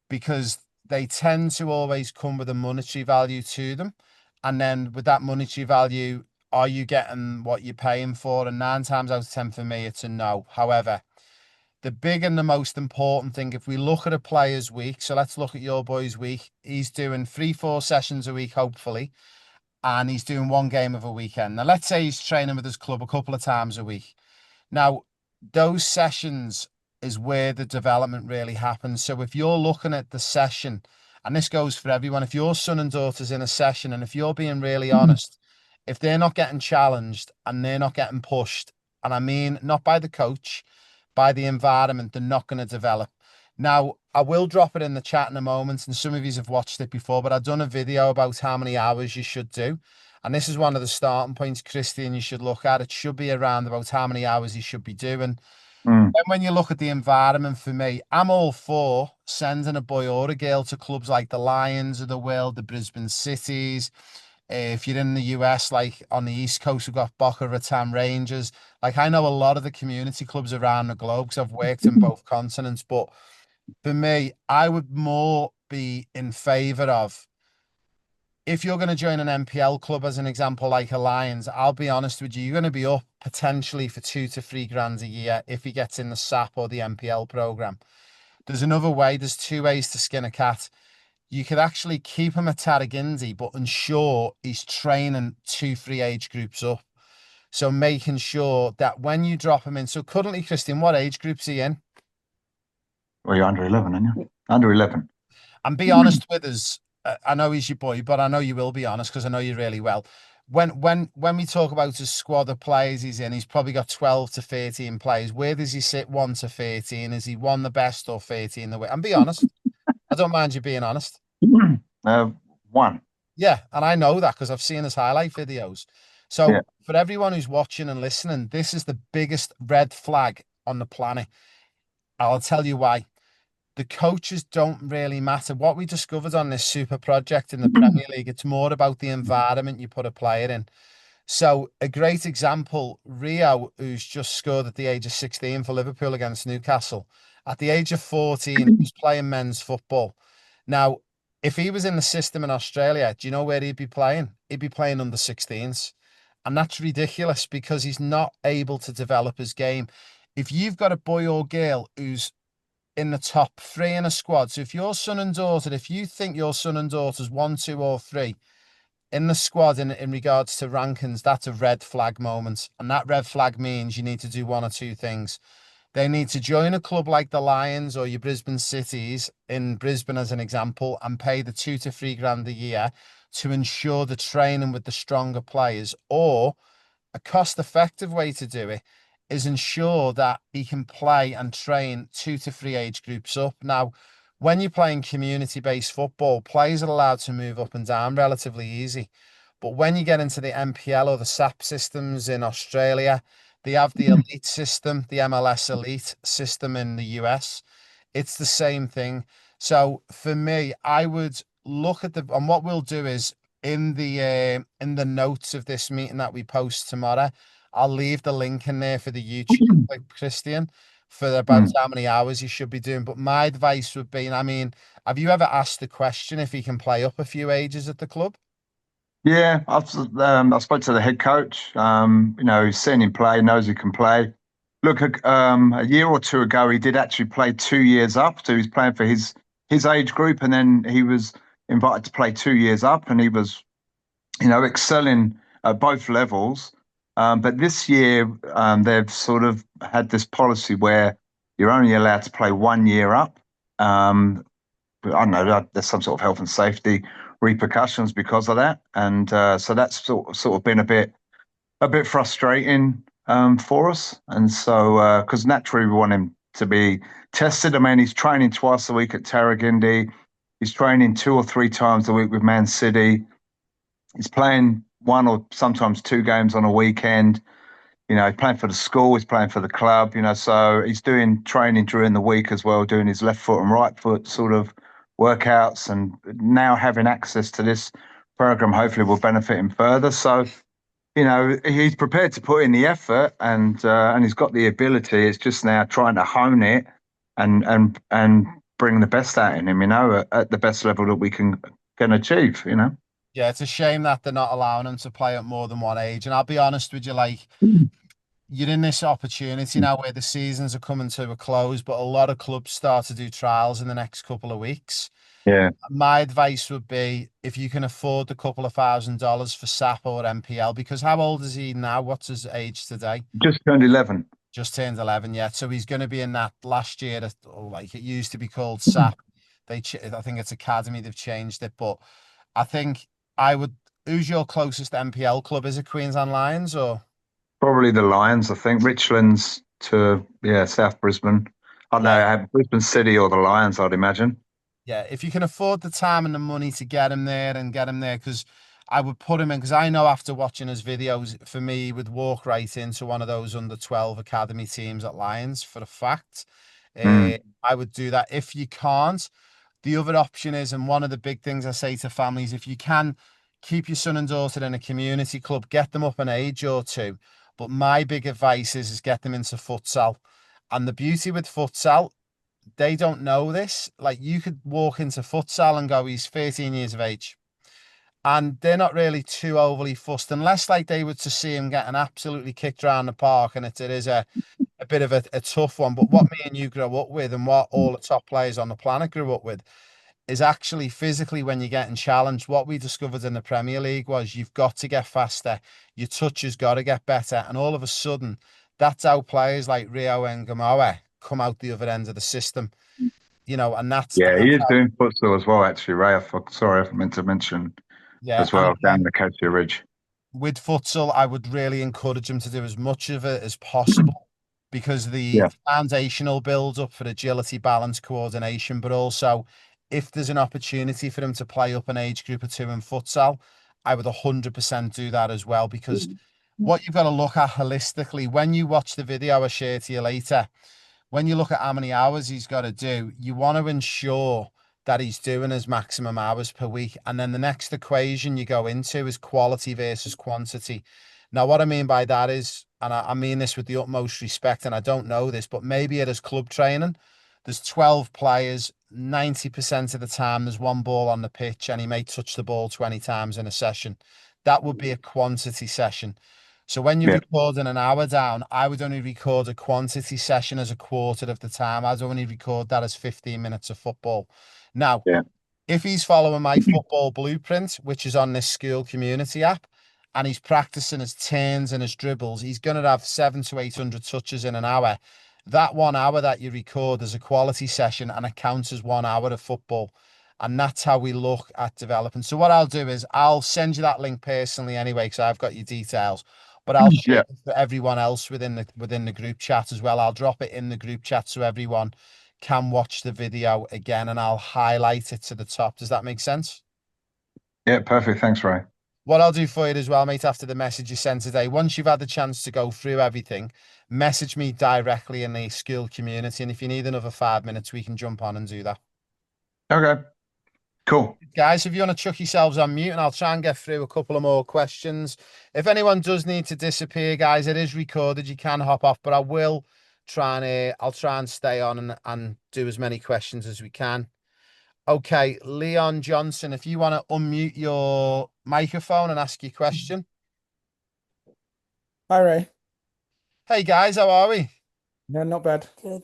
because they tend to always come with a monetary value to them. And then with that monetary value, are you getting what you're paying for? And 9 times out of 10 for me, it's a no. However, the big and the most important thing, if we look at a player's week, so let's look at your boy's week. He's doing 3-4 sessions a week, hopefully, and he's doing 1 game of a weekend. Now, let's say he's training with his club a couple of times a week. Now, those sessions is where the development really happens. So if you're looking at the session, and this goes for everyone, if your son and daughter's in a session, and if you're being really honest, if they're not getting challenged and they're not getting pushed, and I mean not by the coach, by the environment, they're not going to develop. Now, I will drop it in the chat in a moment, and some of you have watched it before, but I've done a video about how many hours you should do. And this is one of the starting points, Christian, you should look at. It should be around about how many hours you should be doing. And when you look at the environment, for me, I'm all for sending a boy or a girl to clubs like the Lions of the world, the Brisbane Cities. If you're in the US, like on the East Coast, we've got Boca Raton Rangers. Like, I know a lot of the community clubs around the globe because I've worked in both continents. But for me, I would more be in favour of, if you're going to join an NPL club, as an example, like a Lions, I'll be honest with you, you're going to be up potentially for 2 to 3 grand a year if he gets in the SAP or the NPL program. There's another way. There's 2 ways to skin a cat. You could actually keep him at Tarragindi, but ensure he's training 2-3 age groups up. So making sure that when you drop him in, so currently, Christian, what age groups are you in? Well, you're under 11, aren't you? Under 11. And be honest with us. I know he's your boy, but I know you will be honest because I know you really well. When we talk about his squad of players he's in, he's probably got 12 to 13 players. Where does he sit 1 to 13? Is he 1 the best or 13 the way? And be honest. I don't mind you being honest. 1. Yeah, and I know that because I've seen his highlight videos. So for everyone who's watching and listening, this is the biggest red flag on the planet. I'll tell you why. The coaches don't really matter. What we discovered on this super project in the Premier League, it's more about the environment you put a player in. So a great example, Rio, who's just scored at the age of 16 for Liverpool against Newcastle. At the age of 14, he was playing men's football. Now, if he was in the system in Australia, do you know where he'd be playing? He'd be playing under 16s. And that's ridiculous because he's not able to develop his game. If you've got a boy or girl who's in the top 3 in a squad. So if your son and daughter, if you think your son and daughter's 1, 2, or 3 in the squad in regards to rankings, that's a red flag moment. And that red flag means you need to do 1 or 2 things. They need to join a club like the Lions or your Brisbane Cities in Brisbane, as an example, and pay the 2 to 3 grand a year to ensure the training with the stronger players. Or a cost-effective way to do it is ensure that he can play and train 2 to 3 age groups up. Now, when you're playing community-based football, players are allowed to move up and down relatively easy. But when you get into the NPL or the SAP systems in Australia, they have the elite system, the MLS elite system in the US. It's the same thing. So for me, I would look at and what we'll do is in the notes of this meeting that we post tomorrow, I'll leave the link in there for the YouTube, like Christian, for about how many hours you should be doing. But my advice would be, and I mean, have you ever asked the question if he can play up a few ages at the club? Yeah, I spoke to the head coach. He's seen him play, knows he can play. Look, a year or two ago, he did actually play 2 years up. So he was playing for his age group, and then he was invited to play 2 years up, and he was, excelling at both levels. But this year, they've sort of had this policy where you're only allowed to play 1 year up. I don't know, there's some sort of health and safety repercussions because of that, and so that's sort of been a bit frustrating for us. And so because naturally we want him to be tested. I mean, he's training twice a week at Tarragindi. He's training 2 or 3 times a week with Man City. He's playing 1 or sometimes 2 games on a weekend. He's playing for the school, he's playing for the club, so he's doing training during the week as well, doing his left foot and right foot sort of workouts, and now having access to this program hopefully will benefit him further. So, he's prepared to put in the effort, and he's got the ability. It's just now trying to hone it and bring the best out in him, at the best level that we can achieve, Yeah, it's a shame that they're not allowing him to play at more than one age. And I'll be honest with you, like, you're in this opportunity now where the seasons are coming to a close, but a lot of clubs start to do trials in the next couple of weeks. Yeah. My advice would be, if you can afford the couple of $1,000 for SAP or MPL, because how old is he now? What's his age today? Just turned 11. Just turned 11, yeah. So he's going to be in that last year, like it used to be called SAP. I think it's Academy, they've changed it. But I think who's your closest MPL club? Is it Queensland Lions or? Probably the Lions, I think. Richlands to, South Brisbane. I don't know, Brisbane City or the Lions, I'd imagine. Yeah, if you can afford the time and the money to get him there, because I would put him in, because I know after watching his videos, for me, he would walk right into one of those under 12 academy teams at Lions for a fact. I would do that. If you can't, the other option is, and one of the big things I say to families, if you can keep your son and daughter in a community club, get them up an age or two. But my big advice is get them into futsal. And the beauty with futsal, they don't know this. Like, you could walk into futsal and go, he's 13 years of age. And they're not really too overly fussed, unless like they were to see him getting absolutely kicked around the park. And it is a bit of a tough one. But what me and you grow up with, and what all the top players on the planet grew up with, is actually physically when you're getting challenged. What we discovered in the Premier League was you've got to get faster. Your touch has got to get better. And all of a sudden, that's how players like Rio and Gamoa come out the other end of the system. And that's... Yeah, he is doing futsal as well, actually, Ray. Sorry, I meant to mention as well, down the Acacia Ridge. With futsal, I would really encourage him to do as much of it as possible, because the foundational build-up for agility, balance, coordination, but also if there's an opportunity for him to play up an age group or 2 in futsal, I would 100% do that as well, because what you've got to look at holistically, when you watch the video I share to you later, when you look at how many hours he's got to do, you want to ensure that he's doing his maximum hours per week. And then the next equation you go into is quality versus quantity. Now, what I mean by that is, and I mean this with the utmost respect, and I don't know this, but maybe it is club training. There's 12 players, 90% of the time there's one ball on the pitch, and he may touch the ball 20 times in a session. That would be a quantity session. So when you're recording an hour down, I would only record a quantity session as a quarter of the time. I'd only record that as 15 minutes of football. Now, if he's following my football blueprint, which is on this school community app, and he's practicing his turns and his dribbles, he's going to have 700 to 800 touches in an hour. that 1 hour that you record as a quality session and it counts as 1 hour of football. And that's how we look at developing. So what I'll do is I'll send you that link personally anyway, because I've got your details. But I'll share it for everyone else within the group chat as well. I'll drop it in the group chat so everyone can watch the video again, and I'll highlight it to the top. Does that make sense? Yeah, perfect. Thanks, Ray. What I'll do for you as well, mate, after the message you sent today, once you've had the chance to go through everything, message me directly in the school community. And if you need another 5 minutes, we can jump on and do that. Okay, cool. Guys, if you want to chuck yourselves on mute, and I'll try and get through a couple of more questions. If anyone does need to disappear, guys, it is recorded. You can hop off, but I will try and I'll try and stay on and do as many questions as we can. Okay, Leon Johnson, if you want to unmute your microphone and ask your question. Hi, Ray. Hey guys, how are we? No, not bad. Good.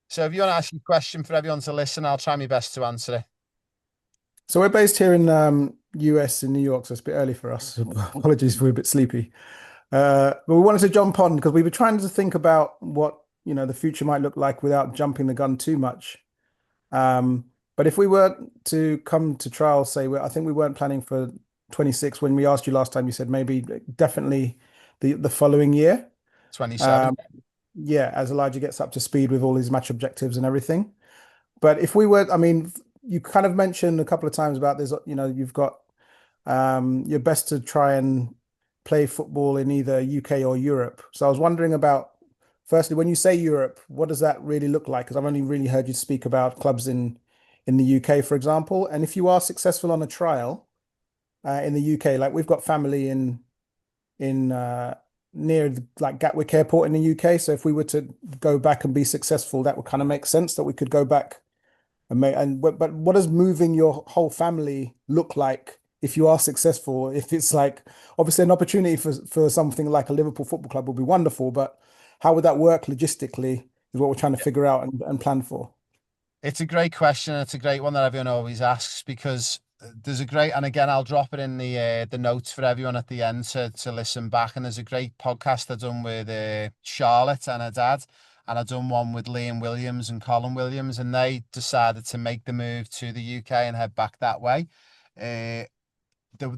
So if you want to ask your question for everyone to listen, I'll try my best to answer it. So we're based here in US in New York, so it's a bit early for us. Apologies if we're a bit sleepy. But we wanted to jump on because we were trying to think about what the future might look like without jumping the gun too much. But if we were to come to trial, say, I think we weren't planning for 26 when we asked you last time. You said maybe definitely the following year. 27. Yeah, as Elijah gets up to speed with all his match objectives and everything. But if we were, I mean, you kind of mentioned a couple of times about this, you've got your best to try and play football in either UK or Europe. So I was wondering about, firstly, when you say Europe, what does that really look like? Because I've only really heard you speak about clubs in the UK, for example. And if you are successful on a trial in the UK, like we've got family in near like Gatwick Airport in the UK. So if we were to go back and be successful, that would kind of make sense that we could go back and but what does moving your whole family look like if you are successful? If it's like obviously an opportunity for something like a Liverpool Football Club would be wonderful, but how would that work logistically is what we're trying to figure out and plan for. It's a great question. It's a great one that everyone always asks because there's a great, and again, I'll drop it in the notes for everyone at the end to listen back. And there's a great podcast I've done with Charlotte and her dad, and I've done one with Liam Williams and Colin Williams, and they decided to make the move to the UK and head back that way. The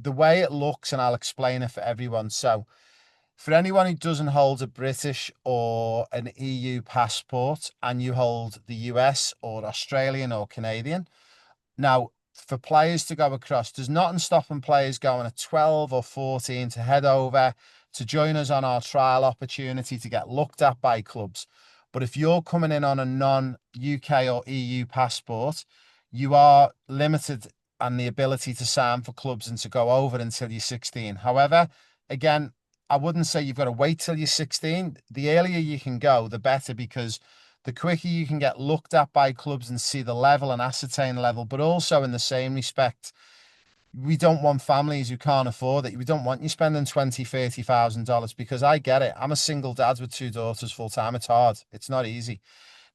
way it looks, and I'll explain it for everyone. So, for anyone who doesn't hold a British or an EU passport, and you hold the US or Australian or Canadian, now, for players to go across, there's nothing stopping players going at 12 or 14 to head over to join us on our trial opportunity to get looked at by clubs. But if you're coming in on a non-UK or EU passport, you are limited on the ability to sign for clubs and to go over until you're 16. However, again, I wouldn't say you've got to wait till you're 16. The earlier you can go, the better, because the quicker you can get looked at by clubs and see the level and ascertain the level. But also in the same respect, we don't want families who can't afford it. We don't want you spending $20,000, $30,000, because I get it. I'm a single dad with 2 daughters full time. It's hard. It's not easy.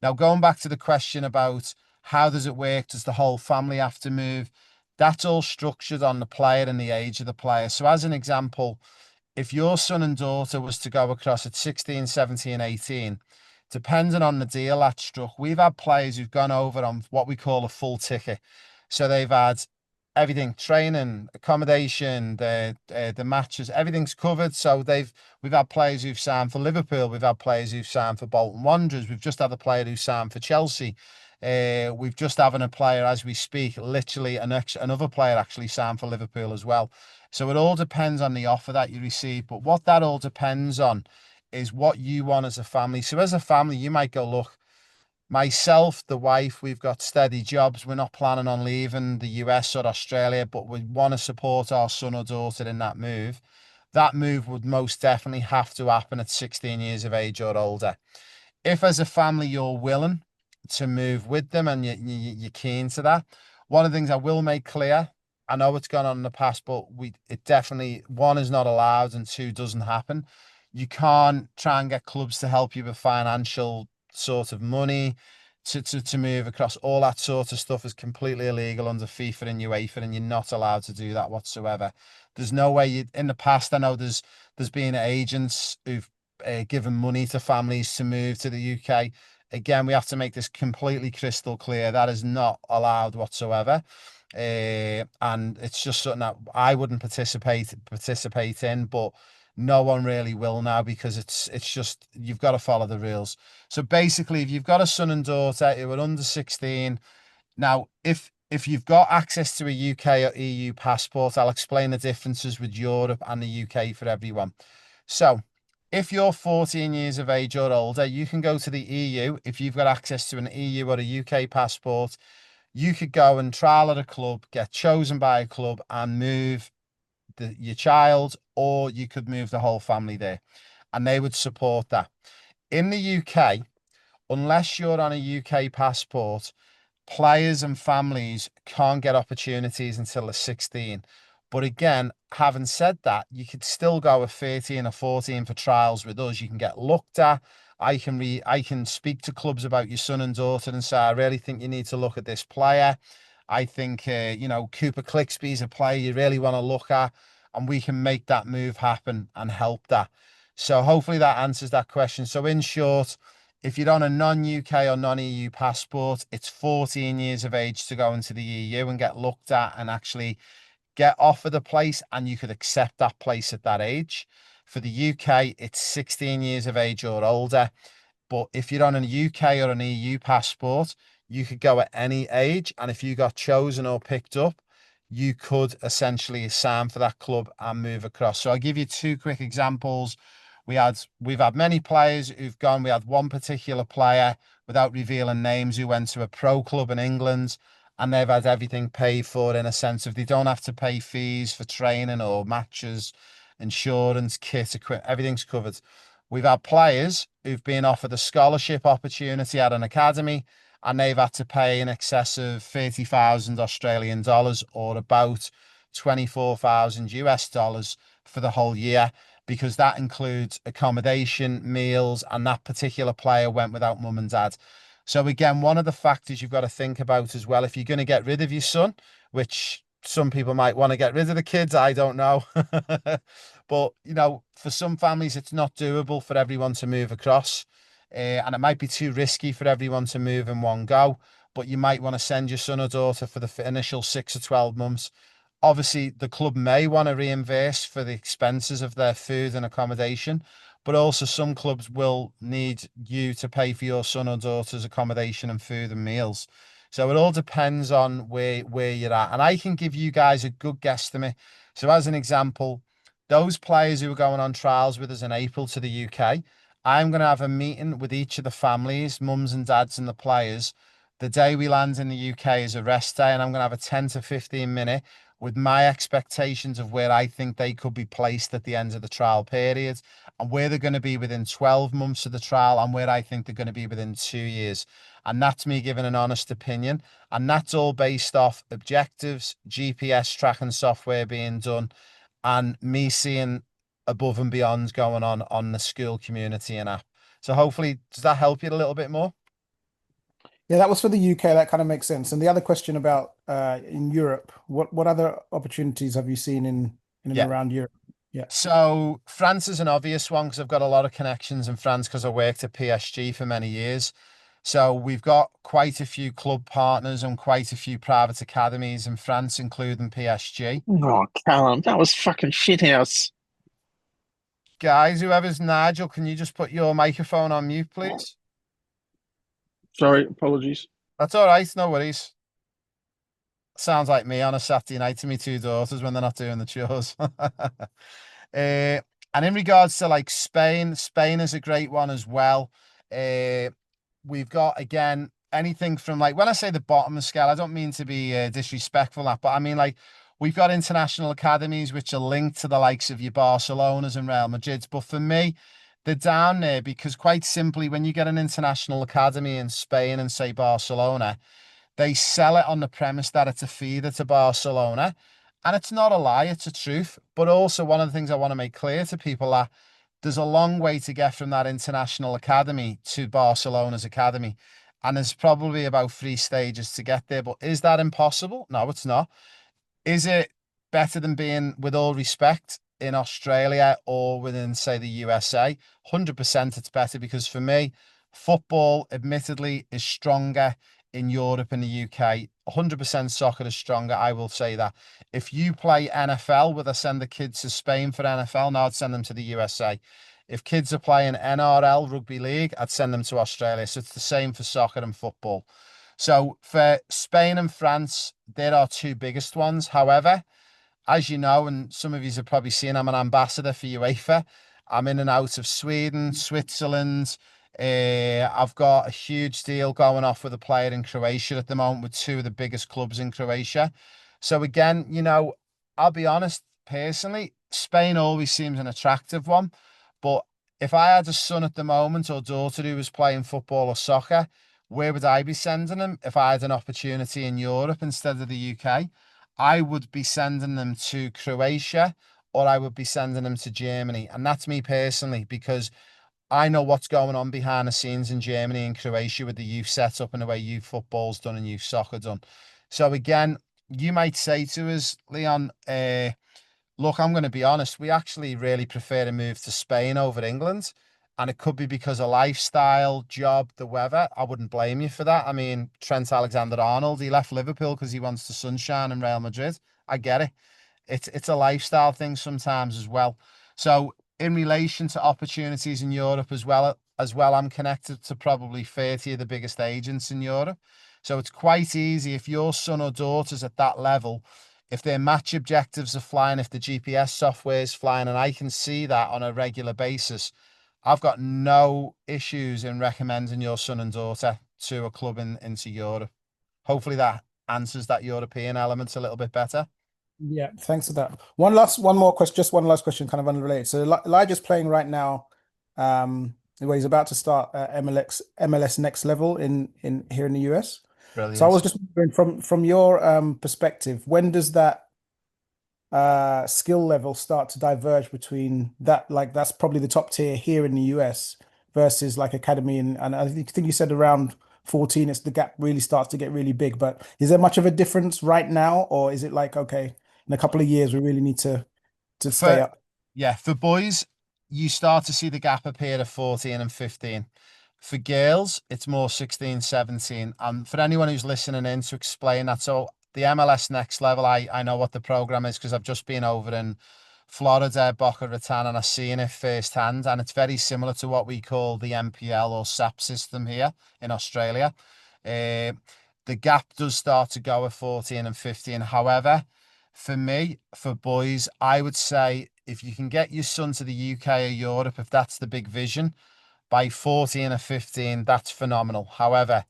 Now, going back to the question about how does it work? Does the whole family have to move? That's all structured on the player and the age of the player. So as an example, if your son and daughter was to go across at 16, 17, 18, depending on the deal that's struck, we've had players who've gone over on what we call a full ticket. So they've had everything, training, accommodation, the matches, everything's covered. So we've had players who've signed for Liverpool, we've had players who've signed for Bolton Wanderers, we've just had a player who signed for Chelsea. We've just having a player as we speak, literally another player actually signed for Liverpool as well. So it all depends on the offer that you receive. But what that all depends on is what you want as a family. So as a family, you might go, look, myself, the wife, we've got steady jobs. We're not planning on leaving the US or Australia, but we want to support our son or daughter in that move. That move would most definitely have to happen at 16 years of age or older. If as a family you're willing to move with them and you're keen to that, one of the things I will make clear, I know it's gone on in the past, but it definitely, 1 is not allowed and 2 doesn't happen. You can't try and get clubs to help you with financial sort of money to move across. All that sort of stuff is completely illegal under FIFA and UEFA, and you're not allowed to do that whatsoever. There's no way in the past, I know there's been agents who've given money to families to move to the UK. Again, we have to make this completely crystal clear. That is not allowed whatsoever. And it's just something that I wouldn't participate in, but no one really will now, because it's just, you've got to follow the rules. So basically, if you've got a son and daughter who are under 16, now if you've got access to a UK or EU passport, I'll explain the differences with Europe and the UK for everyone. So if you're 14 years of age or older, you can go to the EU. If you've got access to an EU or a UK passport, you could go and trial at a club, get chosen by a club, and move your child, or you could move the whole family there, and they would support that. In the UK, unless you're on a UK passport, players and families can't get opportunities until they're 16. But again, having said that, you could still go at 13 or 14 for trials with us. You can get looked at. I can speak to clubs about your son and daughter and say, I really think you need to look at this player. I think, Cooper Clixby's a player you really want to look at, and we can make that move happen and help that. So hopefully that answers that question. So in short, if you're on a non-UK or non-EU passport, it's 14 years of age to go into the EU and get looked at and actually get offered a place, and you could accept that place at that age. For the UK, it's 16 years of age or older. But if you're on a UK or an EU passport, you could go at any age. And if you got chosen or picked up, you could essentially sign for that club and move across. So I'll give you two quick examples. We've had many players who've gone. We had one particular player, without revealing names, who went to a pro club in England, and they've had everything paid for, in a sense of they don't have to pay fees for training or matches, insurance, kit, equipment, everything's covered. We've had players who've been offered a scholarship opportunity at an academy, and they've had to pay in excess of 30,000 Australian dollars, or about 24,000 US dollars, for the whole year, because that includes accommodation, meals, and that particular player went without mum and dad. So again, one of the factors you've got to think about as well, if you're going to get rid of your son, which some people might want to get rid of the kids, I don't know. But, for some families, it's not doable for everyone to move across. And it might be too risky for everyone to move in one go. But you might want to send your son or daughter for the initial 6 or 12 months. Obviously, the club may want to reimburse for the expenses of their food and accommodation, but also some clubs will need you to pay for your son or daughter's accommodation and food and meals. So it all depends on where you're at. And I can give you guys a good guesstimate. So as an example, those players who are going on trials with us in April to the UK, I'm going to have a meeting with each of the families, mums and dads and the players. The day we land in the UK is a rest day, and I'm going to have a 10 to 15 minute with my expectations of where I think they could be placed at the end of the trial period, and where they're going to be within 12 months of the trial, and where I think they're going to be within 2 years. And that's me giving an honest opinion. And that's all based off objectives, GPS tracking software being done, and me seeing above and beyond going on the school community and app. So hopefully, does that help you a little bit more? Yeah, that was for the UK. That kind of makes sense. And the other question about in Europe, what other opportunities have you seen in and around Europe? Yeah. So France is an obvious one, because I've got a lot of connections in France, because I worked at PSG for many years. So we've got quite a few club partners and quite a few private academies in France, including PSG. Oh, Callum, that was fucking shithouse. Guys, whoever's Nigel, can you just put your microphone on mute, please? Sorry, apologies. That's all right, no worries. Sounds like me on a Saturday night to me two daughters when they're not doing the chores. And in regards to like Spain is a great one as well. We've got, again, anything from, like, when I say the bottom of the scale, I don't mean to be disrespectful, but I mean, like, we've got international academies which are linked to the likes of your Barcelonas and Real Madrids. But for me, they're down there because, quite simply, when you get an international academy in Spain and, say, Barcelona, they sell it on the premise that it's a feeder to Barcelona. And it's not a lie, it's a truth. But also, one of the things I want to make clear to people that there's a long way to get from that international academy to Barcelona's academy. And there's probably about 3 stages to get there. But is that impossible? No, it's not. Is it better than being, with all respect, in Australia or within, say, the USA, 100% it's better, because for me, football, admittedly, is stronger in Europe and the UK. 100% soccer is stronger, I will say that. If you play NFL, would I send the kids to Spain for NFL? No, I'd send them to the USA. If kids are playing NRL, rugby league, I'd send them to Australia. So it's the same for soccer and football. So for Spain and France, they're our two biggest ones. However, as you know, and some of you have probably seen, I'm an ambassador for UEFA. I'm in and out of Sweden, Switzerland. I've got a huge deal going off with a player in Croatia at the moment, with two of the biggest clubs in Croatia. So again, I'll be honest, personally, Spain always seems an attractive one. But if I had a son at the moment or daughter who was playing football or soccer, where would I be sending them if I had an opportunity in Europe instead of the UK? I would be sending them to Croatia, or I would be sending them to Germany. And that's me personally, because I know what's going on behind the scenes in Germany and Croatia with the youth setup and the way youth football's done and youth soccer done. So again, you might say to us, Leon, look, I'm going to be honest, we actually really prefer to move to Spain over England. And it could be because of lifestyle, job, the weather. I wouldn't blame you for that. I mean, Trent Alexander-Arnold, he left Liverpool because he wants the sunshine in Real Madrid. I get it. It's a lifestyle thing sometimes as well. So in relation to opportunities in Europe as well, I'm connected to probably 30 of the biggest agents in Europe. So it's quite easy if your son or daughter's at that level, if their match objectives are flying, if the GPS software is flying, and I can see that on a regular basis, I've got no issues in recommending your son and daughter to a club into Europe. Hopefully that answers that European element a little bit better. Yeah, thanks for that. One more question, just one last question, kind of unrelated. So Elijah's playing right now, where he's about to start MLS Next Level in here in the US. Brilliant. So I was just wondering from your perspective, when does that skill level start to diverge between that, like that's probably the top tier here in the US versus like academy, and I think you said around 14, it's the gap really starts to get really big. But is there much of a difference right now, or is it like, okay, in a couple of years we really need to stay up? Yeah, for boys, you start to see the gap appear at 14 and 15. For girls, it's more 16, 17. And for anyone who's listening in, to explain that, so the MLS Next Level, I know what the program is because I've just been over in Florida, Boca Raton, and I've seen it firsthand. And it's very similar to what we call the MPL or SAP system here in Australia. The gap does start to go at 14 and 15. However, for me, for boys, I would say if you can get your son to the UK or Europe, if that's the big vision, by 14 or 15, that's phenomenal. However,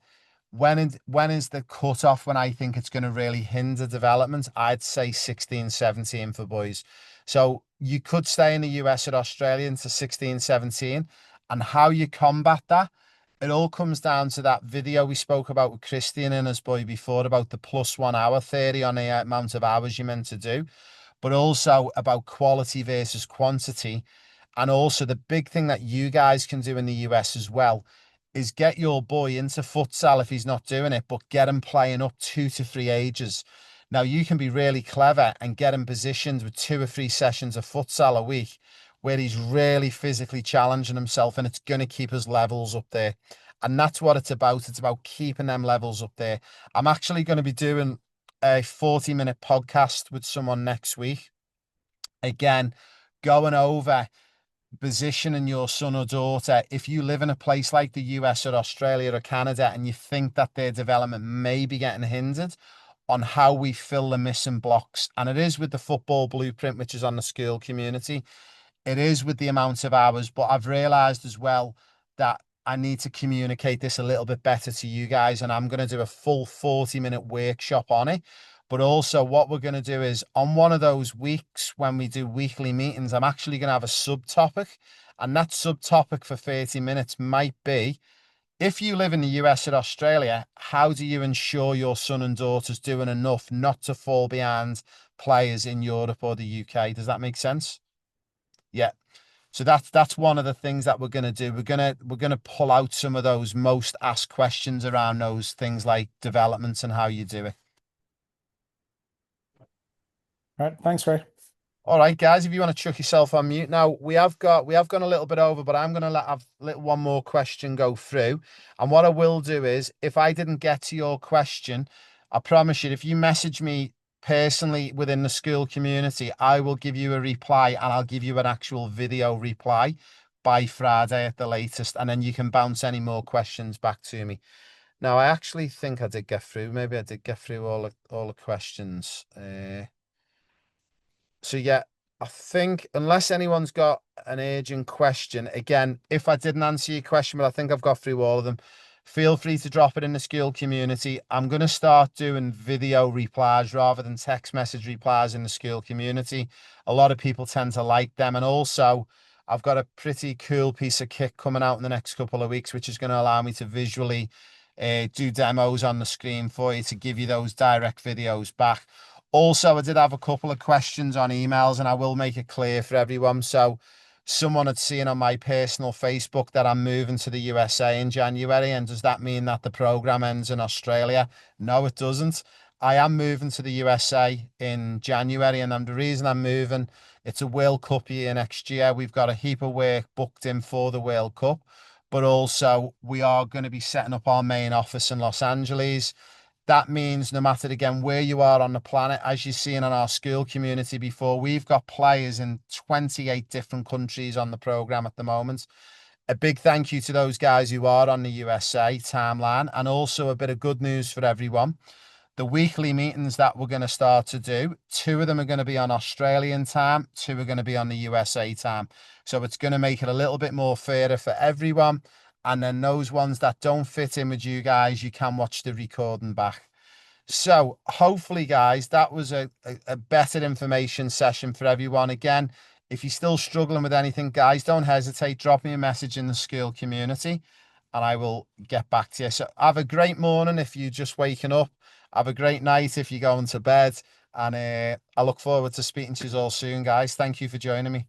when is the cutoff when I think it's going to really hinder development? I'd say 16, 17 for boys. So you could stay in the US or Australia into 16, 17, and how you combat that, it all comes down to that video we spoke about with Christian and his boy before about the +1 hour theory on the amount of hours you're meant to do, but also about quality versus quantity. And also the big thing that you guys can do in the US as well is get your boy into futsal if he's not doing it, but get him playing up 2 to 3 ages. Now you can be really clever and get him positioned with 2 or 3 sessions of futsal a week where he's really physically challenging himself, and it's going to keep his levels up there. And that's what it's about. It's about keeping them levels up there. I'm actually going to be doing a 40-minute podcast with someone next week. Again, going over positioning your son or daughter. If you live in a place like the US or Australia or Canada and you think that their development may be getting hindered, on how we fill the missing blocks. And it is with the football blueprint, which is on the school community. It is with the amount of hours, but I've realized as well that I need to communicate this a little bit better to you guys, and I'm going to do a full 40-minute workshop on it. But also what we're going to do is on one of those weeks when we do weekly meetings, I'm actually going to have a subtopic, and that subtopic for 30 minutes might be, if you live in the US or Australia, how do you ensure your son and daughter's doing enough not to fall behind players in Europe or the UK? Does that make sense? Yeah. So that's one of the things that we're going to do. We're going to pull out some of those most asked questions around those things like developments and how you do it. All right. Thanks, Ray. All right, guys, if you want to chuck yourself on mute now, we have gone a little bit over, but I'm going to have one more question go through. And what I will do is, if I didn't get to your question, I promise you, if you message me personally within the school community, I will give you a reply, and I'll give you an actual video reply by Friday at the latest, and then you can bounce any more questions back to me. Now, I actually think I did get through. Maybe I did get through all the questions. So yeah, I think unless anyone's got an urgent question, again, if I didn't answer your question, but I think I've got through all of them, feel free to drop it in the school community. I'm going to start doing video replies rather than text message replies in the school community. A lot of people tend to like them. And also, I've got a pretty cool piece of kit coming out in the next couple of weeks, which is going to allow me to visually do demos on the screen for you to give you those direct videos back. Also, I did have a couple of questions on emails, and I will make it clear for everyone. So someone had seen on my personal Facebook that I'm moving to the USA in January. And does that mean that the program ends in Australia? No, it doesn't. I am moving to the USA in January, and the reason I'm moving, it's a World Cup year next year. We've got a heap of work booked in for the World Cup, but also we are going to be setting up our main office in Los Angeles. That means no matter, again, where you are on the planet, as you've seen on our school community before, we've got players in 28 different countries on the program at the moment. A big thank you to those guys who are on the USA timeline, and also a bit of good news for everyone. The weekly meetings that we're going to start to do, 2 of them are going to be on Australian time, 2 are going to be on the USA time. So it's going to make it a little bit more fairer for everyone. And then those ones that don't fit in with you guys, you can watch the recording back. So hopefully, guys, that was a better information session for everyone. Again, if you're still struggling with anything, guys, don't hesitate. Drop me a message in the school community and I will get back to you. So have a great morning if you're just waking up. Have a great night if you're going to bed. And I look forward to speaking to you all soon, guys. Thank you for joining me.